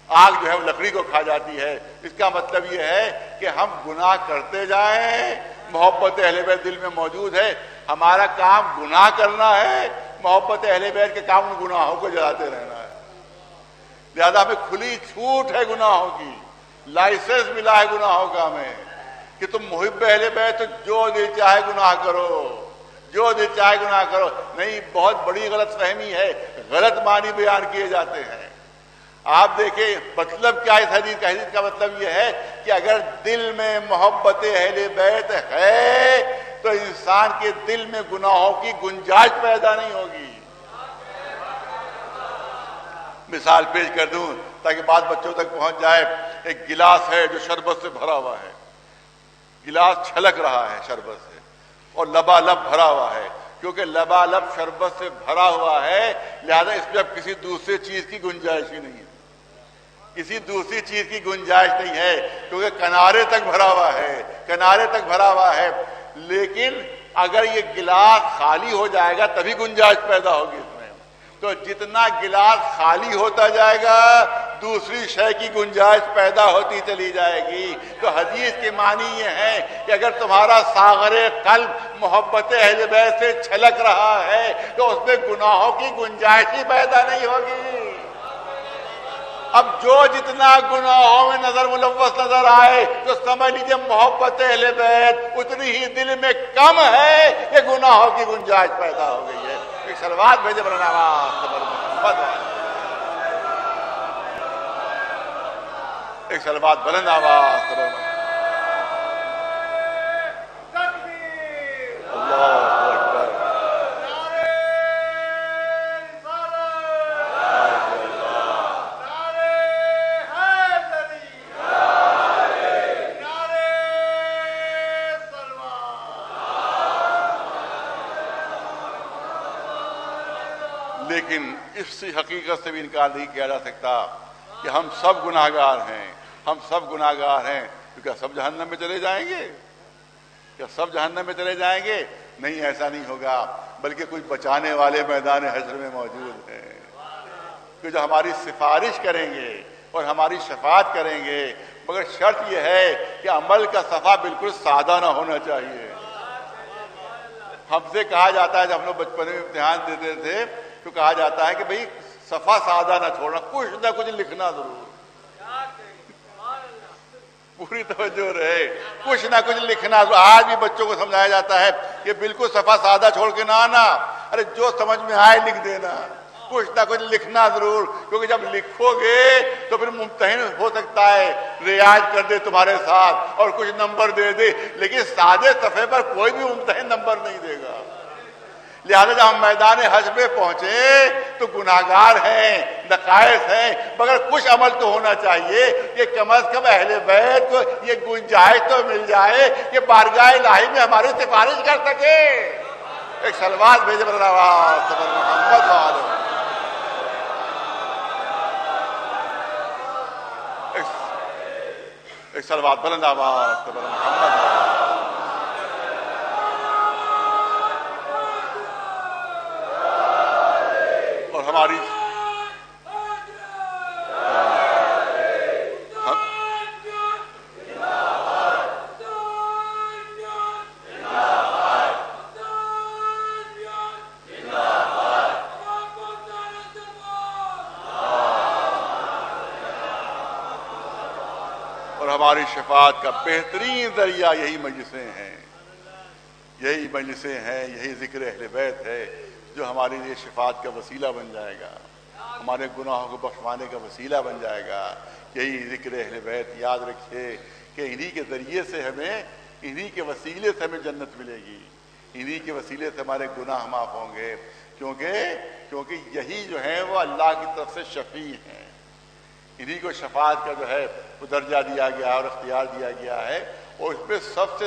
آگ جو ہے وہ لکڑی کو کھا جاتی ہے۔ اس کا مطلب یہ ہے کہ ہم گناہ کرتے جائیں، محبت اہل بیت دل میں موجود ہے، ہمارا کام گناہ کرنا ہے، محبت اہل بیت کے کام گناہوں کو جلاتے رہنا ہے۔ لہذا ہمیں کھلی چھوٹ ہے گناہوں کی، لائسنس ملا ہے گناہوں کا ہمیں کہ تم محب اہل بیت تو جو دل چاہے گناہ کرو، جو دل چاہے گناہ کرو۔ نہیں، بہت بڑی غلط فہمی ہے، غلط معنی بیان کیے جاتے ہیں۔ آپ دیکھیں مطلب کیا اس حدیث کا؟ حدیث کا مطلب یہ ہے کہ اگر دل میں محبت اہل بیت ہے تو انسان کے دل میں گناہوں کی گنجائش پیدا نہیں ہوگی۔ مثال پیش کر دوں تاکہ بات بچوں تک پہنچ جائے۔ ایک گلاس ہے جو شربت سے بھرا ہوا ہے، گلاس چھلک رہا ہے شربت سے اور لبالب بھرا ہوا ہے۔ کیونکہ لبالب شربت سے بھرا ہوا ہے لہذا اس میں اب کسی دوسری چیز کی گنجائش ہی نہیں ہے، کسی دوسری چیز کی گنجائش نہیں ہے، کیونکہ کنارے تک بھرا ہوا ہے، کنارے تک بھرا ہوا ہے۔ لیکن اگر یہ گلاس خالی ہو جائے گا تبھی گنجائش پیدا ہوگی اس میں۔ تو جتنا گلاس خالی ہوتا جائے گا دوسری شے کی گنجائش پیدا ہوتی چلی جائے گی۔ تو حدیث کے معنی یہ ہے کہ اگر تمہارا ساغر قلب محبت اہل بیت سے چھلک رہا ہے تو اس میں گناہوں کی گنجائش ہی پیدا نہیں ہوگی۔ اب جو جتنا گناہوں میں نظر ملوث نظر آئے تو سمجھ لیجیے محبت اہل بیت اتنی ہی دل میں کم ہے کہ گناہوں کی گنجائش پیدا ہو گئی ہے۔ ایک سلوات بھیجے بلند آواز سے محمد، ایک سلوات بلند آواز سے اللہ اکبر۔ لیکن اس حقیقت سے بھی انکار نہیں کیا جا سکتا کہ ہم سب گناہگار ہیں، ہم سب گناہگار ہیں۔ تو کیا سب جہنم میں چلے جائیں گے؟ کیا سب جہنم میں چلے جائیں گے؟ نہیں، ایسا نہیں ہوگا، بلکہ کچھ بچانے والے میدان حشر میں موجود ہیں کہ جو ہماری سفارش کریں گے اور ہماری شفاعت کریں گے، مگر شرط یہ ہے کہ عمل کا صفحہ بالکل سادہ نہ ہونا چاہیے۔ ہم سے کہا جاتا ہے، جب ہم لوگ بچپن میں امتحان دیتے تھے تو کہا جاتا ہے کہ بھئی صفحہ سادہ نہ چھوڑنا، کچھ نہ کچھ لکھنا ضرور، پوری توجہ رہے، کچھ نہ کچھ لکھنا ضرور۔ آج بھی بچوں کو سمجھایا جاتا ہے کہ بالکل صفحہ سادہ چھوڑ کے نہ آنا، ارے جو سمجھ میں آئے لکھ دینا، کچھ نہ کچھ لکھنا ضرور، کیونکہ جب لکھو گے تو پھر ممتحن ہو سکتا ہے ریاض کر دے تمہارے ساتھ اور کچھ نمبر دے دے، لیکن سادے صفحے پر کوئی بھی ممتحن نمبر نہیں دے گا۔ لہذا جب ہم میدان حشر میں پہنچے تو گناہگار ہیں، نقائص ہیں، مگر کچھ عمل تو ہونا چاہیے کہ کم از کم اہل بیت کو یہ گنجائش تو مل جائے کہ بارگاہ الہی میں ہماری سفارش کر سکے۔ ایک سلوات بھیجے بلند آواز سے محمد والے، ایک سلوات بلند آواز سے محمد والے۔ اور ہماری ہماری شفاعت کا بہترین ذریعہ یہی مجلسیں ہیں، یہی مجلسیں ہیں، یہی ذکر اہل بیت ہے جو ہمارے لیے شفاعت کا وسیلہ بن جائے گا، ہمارے گناہوں کو بخشوانے کا وسیلہ بن جائے گا۔ یہی ذکر اہل بیت، یاد رکھیے کہ انہی کے ذریعے سے ہمیں، انہی کے وسیلے سے ہمیں جنت ملے گی، انہی کے وسیلے سے ہمارے گناہ معاف ہوں گے، کیونکہ یہی جو ہیں وہ اللہ کی طرف سے شفیع ہیں، انہی کو شفاعت کا جو ہے وہ درجہ دیا گیا ہے اور اختیار دیا گیا ہے۔ اور اس میں سب سے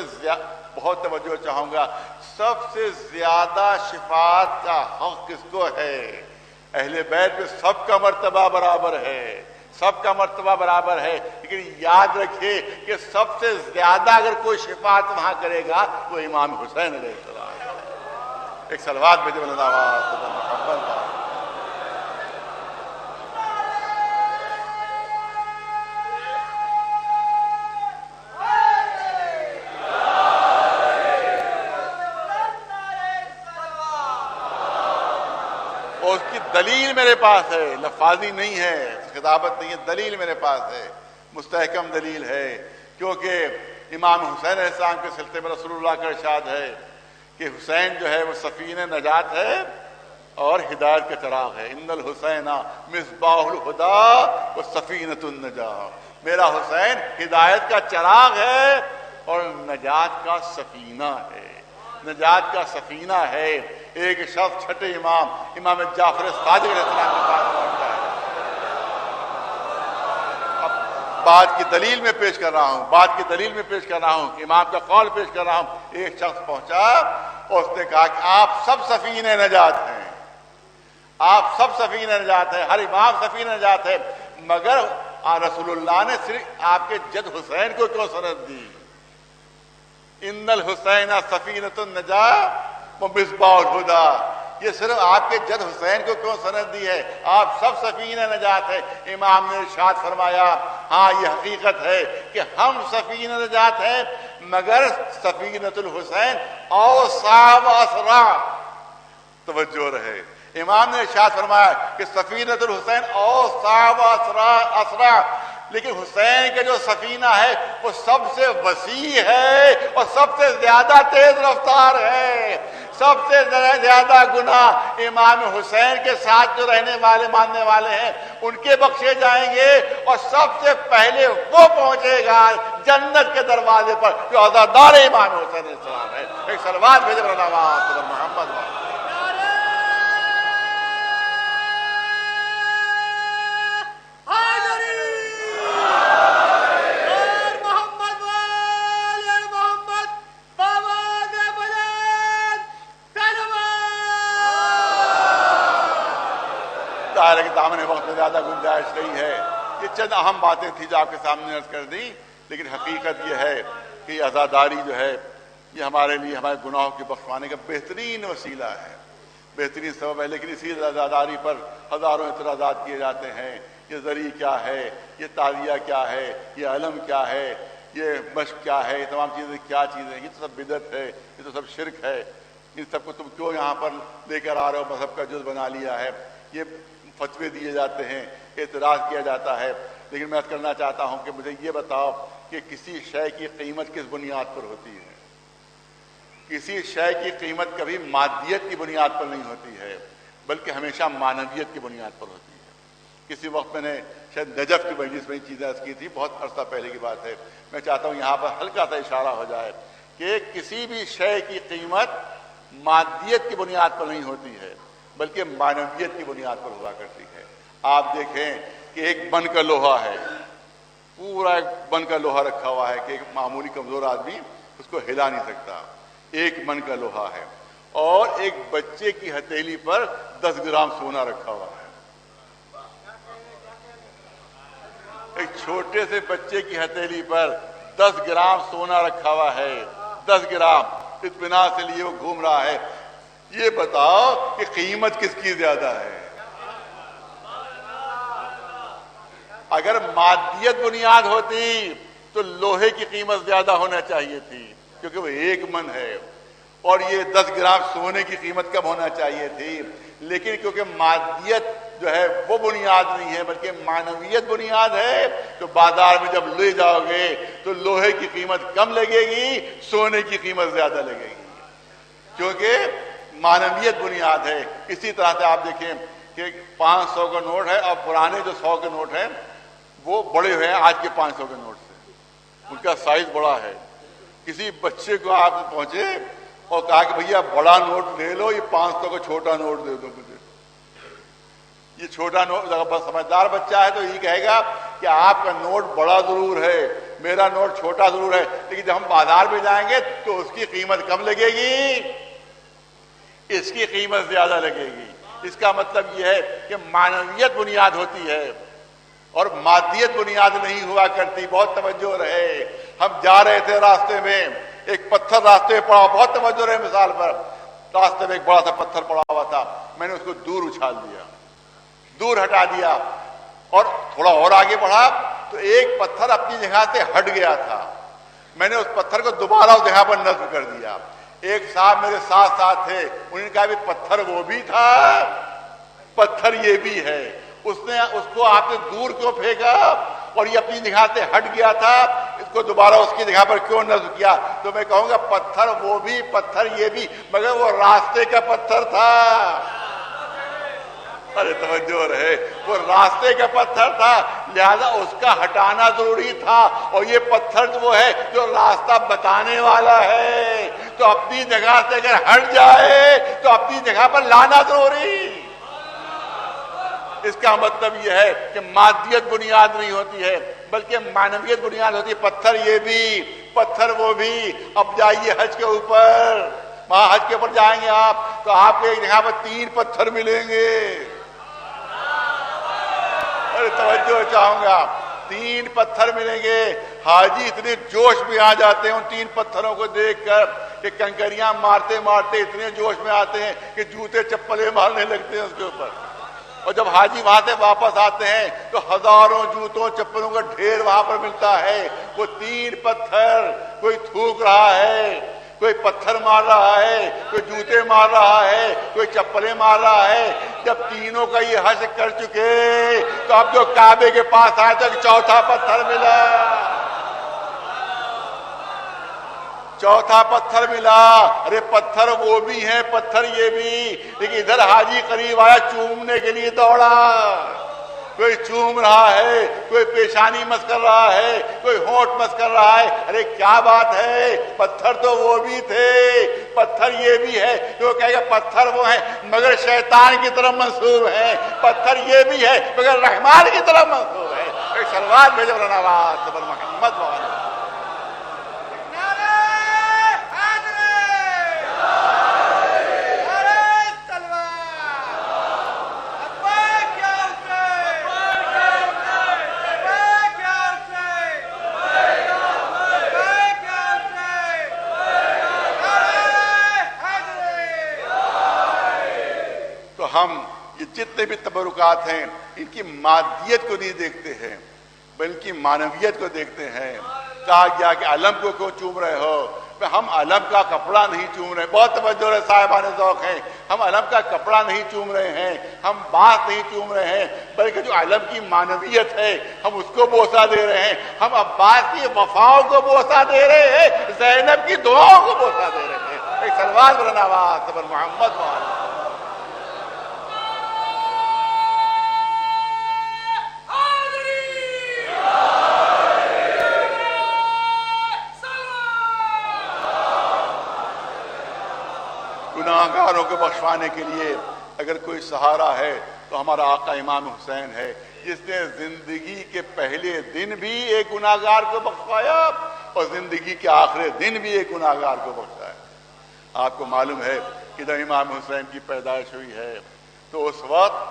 بہت توجہ چاہوں گا، سب سے زیادہ شفاعت کا حق کس کو ہے؟ اہل بیت میں سب کا مرتبہ برابر ہے، سب کا مرتبہ برابر ہے، لیکن یاد رکھیے کہ سب سے زیادہ اگر کوئی شفاعت وہاں کرے گا وہ امام حسین علیہ السلام۔ ایک صلوات بھیجے بلند آواز سے محمد۔ دلیل میرے پاس ہے، لفاظی نہیں ہے، خطابت نہیں ہے، دلیل میرے پاس ہے، مستحکم دلیل ہے. کیونکہ امام حسین علیہ السلام کے سلسلے میں رسول اللہ کا ارشاد ہے کہ حسین جو ہے وہ سفینہ نجات ہے اور ہدایت کا چراغ ہے. ان الحسین مصباح الہدی و سفینۃ النجاۃ. میرا حسین ہدایت کا چراغ ہے اور نجات کا سفینہ ہے، نجات کا سفینہ ہے. ایک شخص چھٹے امام جعفر صادق علیہ السلام کے پاس پہنچتا ہے. اب بات کی دلیل میں پیش کر رہا ہوں کہ امام کا قول پیش کر رہا ہوں. ایک شخص پہنچا اور اس نے کہا کہ آپ سب سفینہ نجات ہیں، آپ سب سفینہ نجات ہیں، ہر امام سفینہ نجات ہے، مگر رسول اللہ نے صرف آپ کے جد حسین کو کیوں سند دی؟ ان الحسین سفینۃ النجاۃ و مصباح الہدی. یہ صرف آپ کے جد حسین کو کیوں سند دی ہے؟ آپ سب سفینہ نجات ہے. امام نے ارشاد فرمایا ہاں یہ حقیقت ہے کہ ہم سفینہ نجات ہیں، مگر سفینۃ الحسین اوسع و اسرع. توجہ رہے، امام نے ارشاد فرمایا کہ سفینۃ الحسین اوسع و اسرع، لیکن حسین کا جو سفینہ ہے وہ سب سے وسیع ہے اور سب سے زیادہ تیز رفتار ہے. سب سے زیادہ گناہ امام حسین کے ساتھ جو رہنے والے ماننے والے ہیں ان کے بخشے جائیں گے، اور سب سے پہلے وہ پہنچے گا جنت کے دروازے پر جو عزادار امام حسین علیہ السلام ہے. ایک صلوات بھیجے محمد. کہ دامن وقت میں زیادہ گنجائش نہیں ہے. یہ چند اہم باتیں تھیں جو آپ کے سامنے عرض کر دی، لیکن حقیقت یہ ہے کہ یہ عزاداری جو ہے یہ ہمارے لیے ہمارے گناہوں کے بخشوانے کا بہترین وسیلہ ہے، بہترین سبب ہے. لیکن اسی عزاداری پر ہزاروں اعتراضات کیے جاتے ہیں. یہ ذریعہ کیا ہے، یہ تعزیہ کیا ہے، یہ علم کیا ہے، یہ مشق کیا ہے، یہ تمام چیزیں کیا چیزیں، یہ تو سب بدعت ہے، یہ تو سب شرک ہے. ان سب کو تم کیوں یہاں پر لے کر آ رہے ہو، مذہب کا جز بنا لیا ہے. یہ فتوے دیے جاتے ہیں، اعتراض کیا جاتا ہے. لیکن میں کرنا چاہتا ہوں کہ مجھے یہ بتاؤ کہ کسی شے کی قیمت کس بنیاد پر ہوتی ہے؟ کسی شے کی قیمت کبھی مادیت کی بنیاد پر نہیں ہوتی ہے، بلکہ ہمیشہ معنویت کی بنیاد پر ہوتی ہے. کسی وقت میں نے شاید نجف کی مجلس میں چیزیں عرض کی تھی، بہت عرصہ پہلے کی بات ہے. میں چاہتا ہوں یہاں پر ہلکا سا اشارہ ہو جائے کہ کسی بھی شے کی قیمت مادیت کی بنیاد پر نہیں ہوتی ہے، بلکہ معنویت کی بنیاد پر ہوا کرتی ہے. آپ دیکھیں کہ ایک بن کا لوہا ہے، پورا ایک بن کا لوہا رکھا ہوا ہے کہ ایک معمولی کمزور آدمی اس کو ہلا نہیں سکتا. ایک من کا لوہا ہے، اور ایک بچے کی ہتھیلی پر 10 گرام سونا رکھا ہوا ہے. ایک چھوٹے سے بچے کی ہتھیلی پر 10 گرام سونا رکھا ہوا ہے. 10 گرام اطمینان سے لیے وہ گھوم رہا ہے. یہ بتاؤ کہ قیمت کس کی زیادہ ہے؟ اگر مادیت بنیاد ہوتی تو لوہے کی قیمت زیادہ ہونا چاہیے تھی، کیونکہ وہ 1 من ہے، اور یہ 10 گرام سونے کی قیمت کم ہونا چاہیے تھی. لیکن کیونکہ مادیت جو ہے وہ بنیاد نہیں ہے بلکہ معنویت بنیاد ہے، تو بازار میں جب لے جاؤ گے تو لوہے کی قیمت کم لگے گی، سونے کی قیمت زیادہ لگے گی، کیونکہ معنویت بنیاد ہے. اسی طرح سے آپ دیکھیں کہ 500 کا نوٹ ہے، اور پرانے جو 100 کے نوٹ ہیں وہ بڑے ہوئے ہیں آج کے 500 کے نوٹ سے، ان کا سائز بڑا ہے. کسی بچے کو آپ پہنچے اور کہا کہ بھیا بڑا نوٹ لے لو، یہ 500 کا چھوٹا نوٹ دے دو مجھے. یہ چھوٹا نوٹ، اگر سمجھدار بچہ ہے تو یہ کہے گا کہ آپ کا نوٹ بڑا ضرور ہے، میرا نوٹ چھوٹا ضرور ہے، لیکن جب ہم بازار میں جائیں گے تو اس کی قیمت کم لگے گی، اس کی قیمت زیادہ لگے گی. اس کا مطلب یہ ہے کہ معنویت بنیاد ہوتی ہے اور مادیت بنیاد نہیں ہوا کرتی. بہت توجہ رہے. ہم جا رہے تھے راستے میں، ایک پتھر راستے پہ پڑا، بہت توجہ رہے. مثال پر راستے میں ایک بڑا سا پتھر پڑا ہوا تھا، میں نے اس کو دور اچھال دیا، دور ہٹا دیا، اور تھوڑا اور آگے بڑھا تو ایک پتھر اپنی جگہ سے ہٹ گیا تھا. میں نے اس پتھر کو دوبارہ اس جگہ پر نصب کر دیا. ایک صاحب میرے ساتھ تھے، انہوں نے کہا بھی پتھر وہ بھی تھا. پتھر یہ بھی ہے، اس کو آپ نے دور کیوں پھینکا اور یہ اپنی جگہ سے ہٹ گیا تھا، اس کو دوبارہ اس کی جگہ پر کیوں نصب کیا؟ تو میں کہوں گا پتھر وہ بھی، پتھر یہ بھی، مگر وہ راستے کا پتھر تھا۔ ارے توجہ رہے، وہ راستے کا پتھر تھا، لہذا اس کا ہٹانا ضروری تھا، اور یہ پتھر وہ ہے جو راستہ بتانے والا ہے، تو اپنی جگہ سے اگر ہٹ جائے تو اپنی جگہ پر لانا ضروری۔ اس کا مطلب یہ ہے کہ مادیت بنیاد نہیں ہوتی ہے بلکہ معنویت بنیاد ہوتی ہے۔ پتھر یہ بھی، پتھر وہ بھی۔ اب جائیے حج کے اوپر، وہاں حج کے اوپر جائیں گے آپ تو آپ کو ایک جگہ پر 3 پتھر ملیں گے۔ ارے توجہ چاہوں گا، 3 پتھر ملیں گے۔ حاجی اتنے جوش میں آ جاتے ہیں ان 3 پتھروں کو دیکھ کر کہ کنکریاں مارتے مارتے اتنے جوش میں آتے ہیں کہ جوتے چپلیں مارنے لگتے ہیں اس کے اوپر۔ اور جب حاجی وہاں سے واپس آتے ہیں تو ہزاروں جوتوں چپلوں کا ڈھیر وہاں پر ملتا ہے۔ وہ 3 پتھر، کوئی تھوک رہا ہے، کوئی پتھر مار رہا ہے، کوئی جوتے مار رہا ہے، کوئی چپلیں مار رہا ہے۔ جب تینوں کا یہ حشر کر چکے تو اب جو کعبے کے پاس آئے تو 4تھا پتھر ملا، 4تھا پتھر ملا۔ ارے پتھر وہ بھی ہیں، پتھر یہ بھی، لیکن ادھر حاجی قریب آیا چومنے کے لیے دوڑا، کوئی چوم رہا ہے، کوئی پیشانی مس کر رہا ہے، کوئی ہونٹ مس کر رہا ہے۔ ارے کیا بات ہے، پتھر تو وہ بھی تھے، پتھر یہ بھی ہے۔ جو کہے گا پتھر وہ ہیں مگر شیطان کی طرف منسوب ہیں، پتھر یہ بھی ہے مگر رحمان کی طرف منسوب ہے۔ ایک سلوات بھیجو رناوات پر محمد والا۔ ہم یہ جتنے بھی تبرکات ہیں ان کی مادیت کو نہیں دیکھتے ہیں بلکہ معنویت کو دیکھتے ہیں۔ کہا گیا کہ علم کو کیوں چوم رہے ہو؟ ہم علم کا کپڑا نہیں چوم رہے، بہت توجہ ہے صاحبان ذوق ہیں، ہم علم کا کپڑا نہیں چوم رہے ہیں، ہم بات نہیں چوم رہے ہیں، بلکہ جو علم کی معنویت ہے ہم اس کو بوسہ دے رہے ہیں۔ ہم عباس کی وفاؤں کو بوسہ دے رہے ہیں، زینب کی دعاؤں کو بوسہ دے رہے ہیں۔ ایک سلوات پر نواز صبر محمد والا۔ گناہگاروں کو بخشوانے کے لیے اگر کوئی سہارا ہے تو ہمارا آقا امام حسین ہے، جس نے زندگی کے پہلے دن بھی ایک گناہگار کو بخشوایا اور زندگی کے آخری دن بھی ایک گناہگار کو بخشایا۔ آپ کو معلوم ہے کہ جب امام حسین کی پیدائش ہوئی ہے تو اس وقت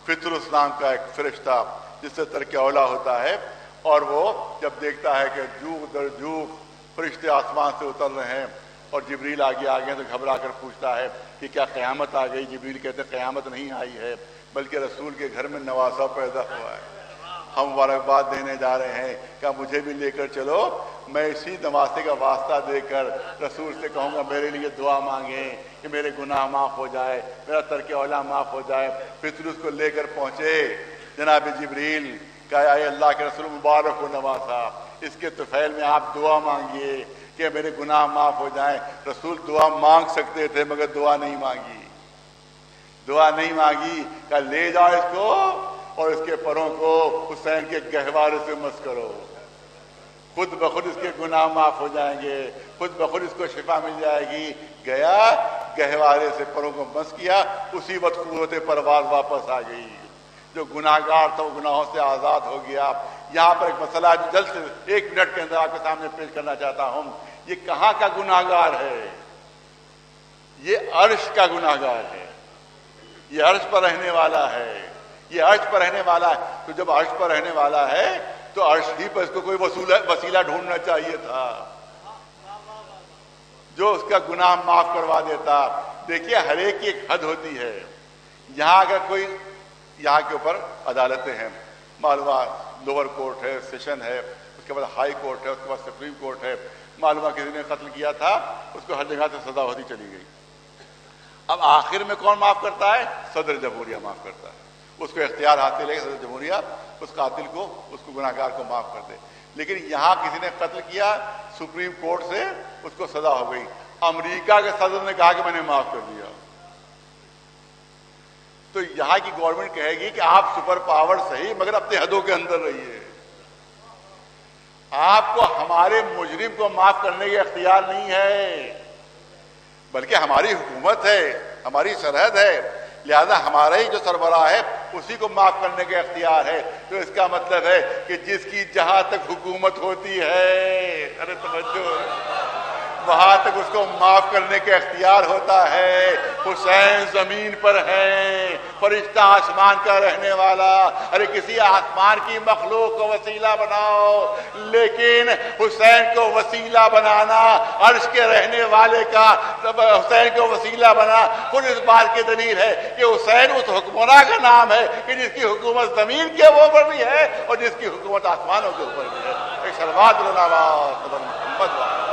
فطر اسلام کا ایک فرشتہ جس سے ترک اولا ہوتا ہے، اور وہ جب دیکھتا ہے کہ جوگ در جوگ فرشتے آسمان سے اتر رہے ہیں اور جبریل آگے آگے تو گھبرا کر پوچھتا ہے کہ کیا قیامت آ گئی؟ جبریل کہتے ہیں قیامت نہیں آئی ہے بلکہ رسول کے گھر میں نواسہ پیدا ہوا ہے، ہم مبارکباد دینے جا رہے ہیں، کیا مجھے بھی لے کر چلو؟ میں اسی نواسے کا واسطہ دے کر رسول سے کہوں گا میرے لیے دعا مانگیں کہ میرے گناہ معاف ہو جائے، میرا ترک اولا معاف ہو جائے۔ پھر اس کو لے کر پہنچے جناب جبریل، کہا اے اللہ کے رسول مبارک ہو نواسہ، اس کے طفیل میں آپ دعا مانگیے کہ میرے گناہ معاف ہو جائیں۔ رسول دعا مانگ سکتے تھے مگر دعا نہیں مانگی، دعا نہیں مانگی۔ کہ لے جاؤ اس کو اور اس کے پروں کو حسین کے گہوارے سے مس کرو، خود بخود اس کے گناہ معاف ہو جائیں گے، خود بخود اس کو شفا مل جائے گی۔ گیا گہوارے سے پروں کو مس کیا، اسی وقت قوت پرواز واپس آ گئی۔ جو گناہگار تھا وہ گناہوں سے آزاد ہو گیا۔ یہاں پر ایک مسئلہ جو جلد سے 1 منٹ کے اندر آپ کے سامنے پیش کرنا چاہتا ہوں، یہ کہاں کا گناہگار ہے؟ یہ عرش کا گناہگار ہے، یہ عرش پر رہنے والا ہے، یہ عرش پر رہنے والا ہے۔ تو جب عرش پر رہنے والا ہے تو عرش ہی پر اس کو کوئی وسیلہ ڈھونڈنا چاہیے تھا جو اس کا گناہ معاف کروا دیتا۔ دیکھیے ہر ایک کی ایک حد ہوتی ہے۔ یہاں اگر کوئی، یہاں کے اوپر عدالتیں ہیں، معلومات لوور کورٹ ہے، سیشن ہے، اس کے بعد ہائی کورٹ ہے، اس کے بعد سپریم کورٹ ہے۔ معلومات کسی نے قتل کیا تھا، اس کو ہر جگہ سے سزا ہوتی چلی گئی۔ اب آخر میں کون معاف کرتا ہے؟ صدر جمہوریہ معاف کرتا ہے. اس کو اختیار حاصل ہے کہ صدر جمہوریہ اس قاتل کو، اس کو گناہ گار کو معاف کر دے. لیکن یہاں کسی نے قتل کیا، سپریم کورٹ سے اس کو سزا ہو گئی، امریکہ کے صدر نے کہا کہ میں نے معاف کر دیا. تو یہاں کی گورنمنٹ کہے گی کہ آپ سپر پاور صحیح مگر اپنے حدوں کے اندر رہیے. آپ کو ہمارے مجرم کو معاف کرنے کا اختیار نہیں ہے، بلکہ ہماری حکومت ہے، ہماری سرحد ہے، لہذا ہمارا ہی جو سربراہ ہے اسی کو معاف کرنے کا اختیار ہے. تو اس کا مطلب ہے کہ جس کی جہاں تک حکومت ہوتی ہے، ارے توجہ، وہاں تک اس کو معاف کرنے کا اختیار ہوتا ہے. حسین زمین پر ہے، فرشتہ آسمان کا رہنے والا. ارے کسی آسمان کی مخلوق کو وسیلہ بناؤ، لیکن حسین کو وسیلہ بنانا عرش کے رہنے والے کا، حسین کو وسیلہ بنا خود اس بات کی دلیل ہے کہ حسین اس حکمراں کا نام ہے کہ جس کی حکومت زمین کے اوپر بھی ہے اور جس کی حکومت آسمانوں کے اوپر بھی ہے. ایک صلوات محمد.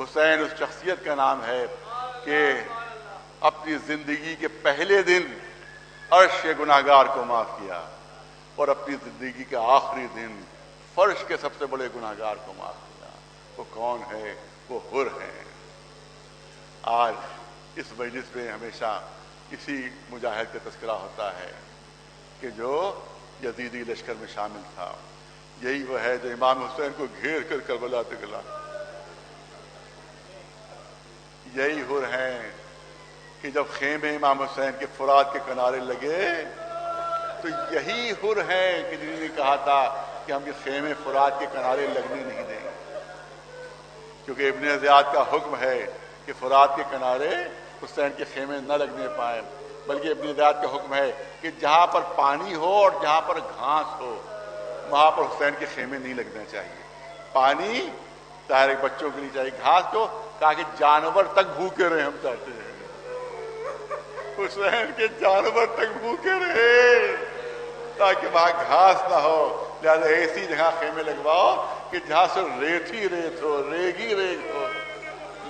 حسین اس شخصیت کا نام ہے کہ اپنی زندگی کے پہلے دن عرش کے گناہگار کو معاف کیا اور اپنی زندگی کے آخری دن فرش کے سب سے بڑے گناہگار کو معاف کیا. وہ کون ہے؟ وہ حر ہیں. آج اس مجلس میں ہمیشہ اسی مجاہد کا تذکرہ ہوتا ہے کہ جو یزیدی لشکر میں شامل تھا. یہی وہ ہے جو امام حسین کو گھیر کر کربلا تک لایا. یہی حر ہیں کہ جب خیمے امام حسین کے فرات کے کنارے لگے تو یہی حر ہیں کہ جنہوں نے کہا تھا کہ ہم یہ خیمے فرات کے کنارے لگنے نہیں دیں گے، کیونکہ ابن زیاد کا حکم ہے کہ فرات کے کنارے حسین کے خیمے نہ لگنے پائیں، بلکہ ابن زیاد کا حکم ہے کہ جہاں پر پانی ہو اور جہاں پر گھاس ہو وہاں پر حسین کے خیمے نہیں لگنا چاہیے. پانی ظاہر بچوں کے لیے چاہیے، گھاس کو کہا کہ جانور تک بھوکے رہے، ہم چاہتے ہیں حسین کے جانور تک بھوکے رہے تاکہ وہاں گھاس نہ ہو. لہٰذا ایسی جگہ خیمے لگواؤ کہ جہاں سے ریت ہی ریت ہو، ریگ ہی ریگ ہو،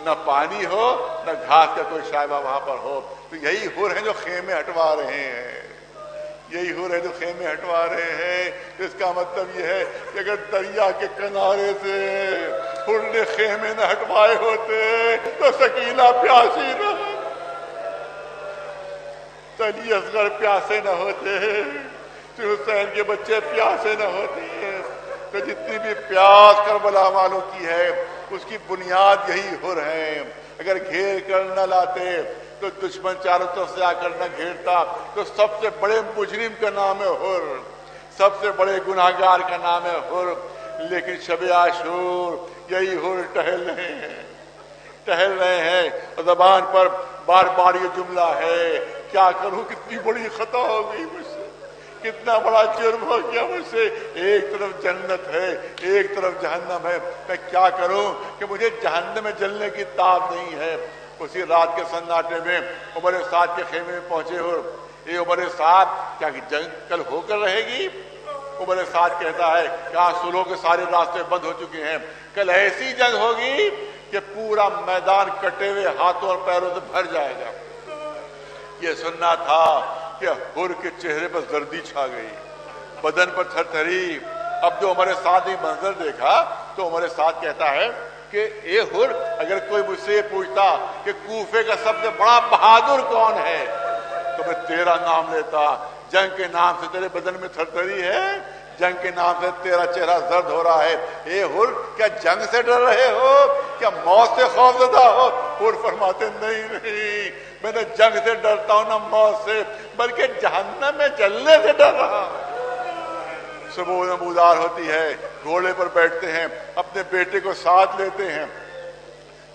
نہ پانی ہو نہ گھاس کا کوئی شائبہ وہاں پر ہو. تو یہی حر ہیں جو خیمے ہٹوا رہے ہیں، یہی حر ہے جو خیمے ہٹوا رہے ہیں. اس کا مطلب یہ ہے کہ اگر دریا کے کنارے سے حر نے خیمے نہ ہٹوائے ہوتے تو سکینہ پیاسی نہ ہوتی، علی اصغر پیاسے نہ ہوتے، تو حسین کے بچے پیاسے نہ ہوتے. تو جتنی بھی پیاس کربلا والوں کی ہے اس کی بنیاد یہی حر ہیں. اگر گھیر کر نہ لاتے تو دشمن چاروں طرف سے آ کر نہ گھیرتا تو سب سے بڑے مجرم کا نام ہے حر، سب سے بڑے گناہگار کا نام ہے حر. لیکن شب عاشور یہی حر ٹہل رہے ہیں اور زبان پر بار بار یہ جملہ ہے، کیا کروں، کتنی بڑی خطا ہو گئی مجھ سے، کتنا بڑا جرم ہو گیا مجھ سے. ایک طرف جنت ہے ایک طرف جہنم ہے، میں کیا کروں کہ مجھے جہنم میں جلنے کی تاب نہیں ہے. اسی رات کے سناٹے میں عمر سعد کے خیمے میں پہنچے ہو، اے عمر سعد کیا جنگ کل ہو کر رہے گی؟ عمر سعد کہتا ہے کہ آج صلحوں کے سارے راستے بند ہو چکے ہیں، کل ایسی جنگ ہوگی کہ پورا میدان کٹے ہوئے ہاتھوں اور پیروں سے بھر جائے گا. یہ سننا تھا کہ حر کے چہرے پر زردی چھا گئی، بدن پر تھر تھری. اب جو عمر سعد نے منظر دیکھا تو عمر سعد کہتا ہے کہ اے حر، اگر کوئی مجھ سے یہ پوچھتا کہ کوفے کا سب سے بڑا بہادر کون ہے تو میں تیرا نام لیتا. جنگ کے نام سے تیرے بدن میں تھر تھری ہے، جنگ کے نام سے تیرا چہرہ زرد ہو رہا ہے. اے حر، کیا جنگ سے ڈر رہے ہو، کیا موت سے خوف زدہ ہو؟ حر فرماتے نہیں، میں نہ جنگ سے ڈرتا ہوں نہ موت سے، بلکہ جہنم میں جلنے سے ڈر رہا ہوں. صبح نمودار ہوتی ہے، گھوڑے پر بیٹھتے ہیں، اپنے بیٹے کو ساتھ لیتے ہیں،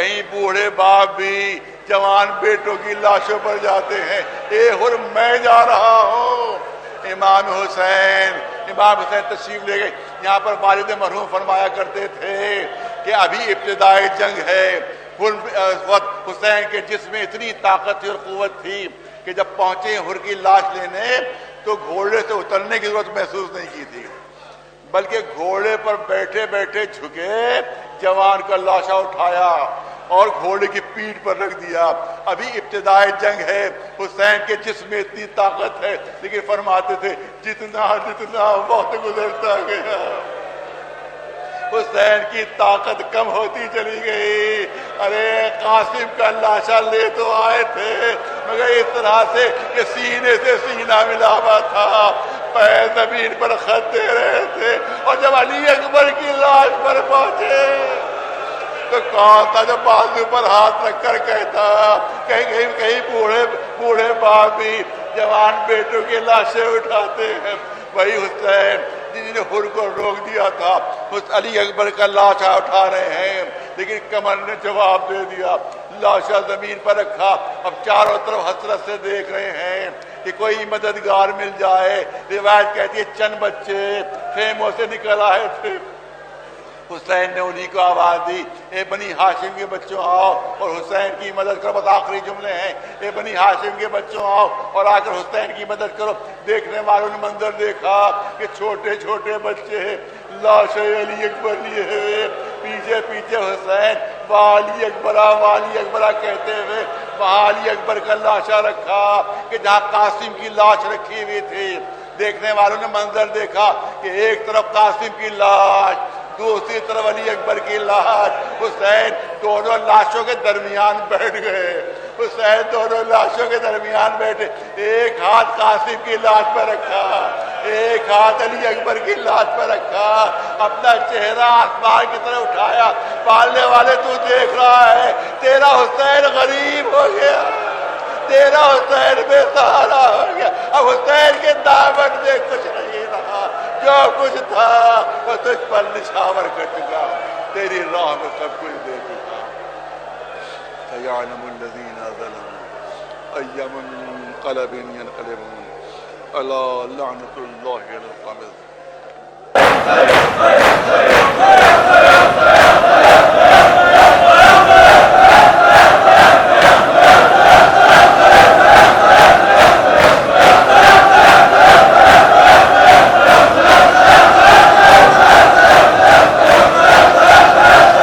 کہیں بوڑھے باپ بھی جوان بیٹوں کی لاشوں پر جاتے ہیں، اے حر میں جا رہا ہوں۔ امام حسین تشریف لے گئے۔ یہاں پر والد مرحوم فرمایا کرتے تھے کہ ابھی ابتدائی جنگ ہے، حسین کے جسم میں اتنی طاقت اور قوت تھی کہ جب پہنچے حر کی لاش لینے تو گھوڑے سے اترنے کی ضرورت محسوس نہیں کی تھی، بلکہ گھوڑے پر بیٹھے بیٹھے جھکے جوان کا لاشا اٹھایا اور گھوڑے کی پیٹھ پر رکھ دیا۔ ابھی ابتدائی جنگ ہے، حسین کے جسم میں اتنی طاقت ہے، لیکن فرماتے تھے جتنا وقت گزرتا گیا حسین کی طاقت کم ہوتی چلی گئی۔ ارے قاسم کا لاشا لے تو آئے تھے مگر اس طرح سے کہ سینے سے سینہ ملا ہوا تھا، پیر زمین پر خط دے رہے تھے، اور جب علی اکبر کی لاش پر پہنچے تو کون تھا جو بازو پر ہاتھ رکھ کر کہتا کہیں بوڑھے باپ بھی جوان بیٹوں کی لاشیں اٹھاتے ہیں؟ وہی حسین جن نے حر کو روک دیا تھا، اس علی اکبر کا لاشا اٹھا رہے ہیں، لیکن قمر نے جواب دے دیا، لاشا زمین پر رکھا۔ اب چاروں طرف حسرت سے دیکھ رہے ہیں کہ کوئی مددگار مل جائے۔ روایت کہتی ہے چند بچے خیموں سے نکل آئے تھے، حسین نے انہی کو آواز دی، اے بنی ہاشم کے بچوں آؤ اور حسین کی مدد کرو۔ بس آخری جملے ہیں، اے بنی ہاشم کے بچوں آؤ اور آ کر حسین کی مدد کرو۔ دیکھنے والوں نے منظر دیکھا کہ چھوٹے چھوٹے بچے لاش علی اکبر لیے ہوئے، پیچھے پیچھے حسین والی اکبرہ کہتے ہوئے وہاں علی اکبر کا لاشا رکھا کہ جہاں قاسم کی لاش رکھی ہوئی تھی۔ دیکھنے والوں نے منظر دیکھا کہ ایک طرف قاسم کی لاش، دوسری طرف علی اکبر کی لاش۔ حسین دونوں لاشوں کے درمیان بیٹھ گئے، حسین دونوں لاشوں کے درمیان بیٹھے، ایک ہاتھ قاسم کی لاش پر رکھا، ایک ہاتھ علی اکبر کی لاش پر رکھا، اپنا چہرہ آسمان کی طرف اٹھایا۔ پالنے والے تو دیکھ رہا ہے تیرا حسین غریب ہو گیا، تیرا حسین بے سہارا ہو گیا، اب حسین کے دامن میں کچھ نہیں رہا، جو کچھ تھا وہ تجھ پر نشاور کر چکا، تیری راہ میں سب کچھ دے چکا۔ سَيَعْلَمُ الَّذِينَ ظَلَمُوا أَيَّ مُنقَلَبٍ يَنقَلِبُونَ أَلَا لَعْنَةُ اللَّهِ عَلَى الْقَوْمِ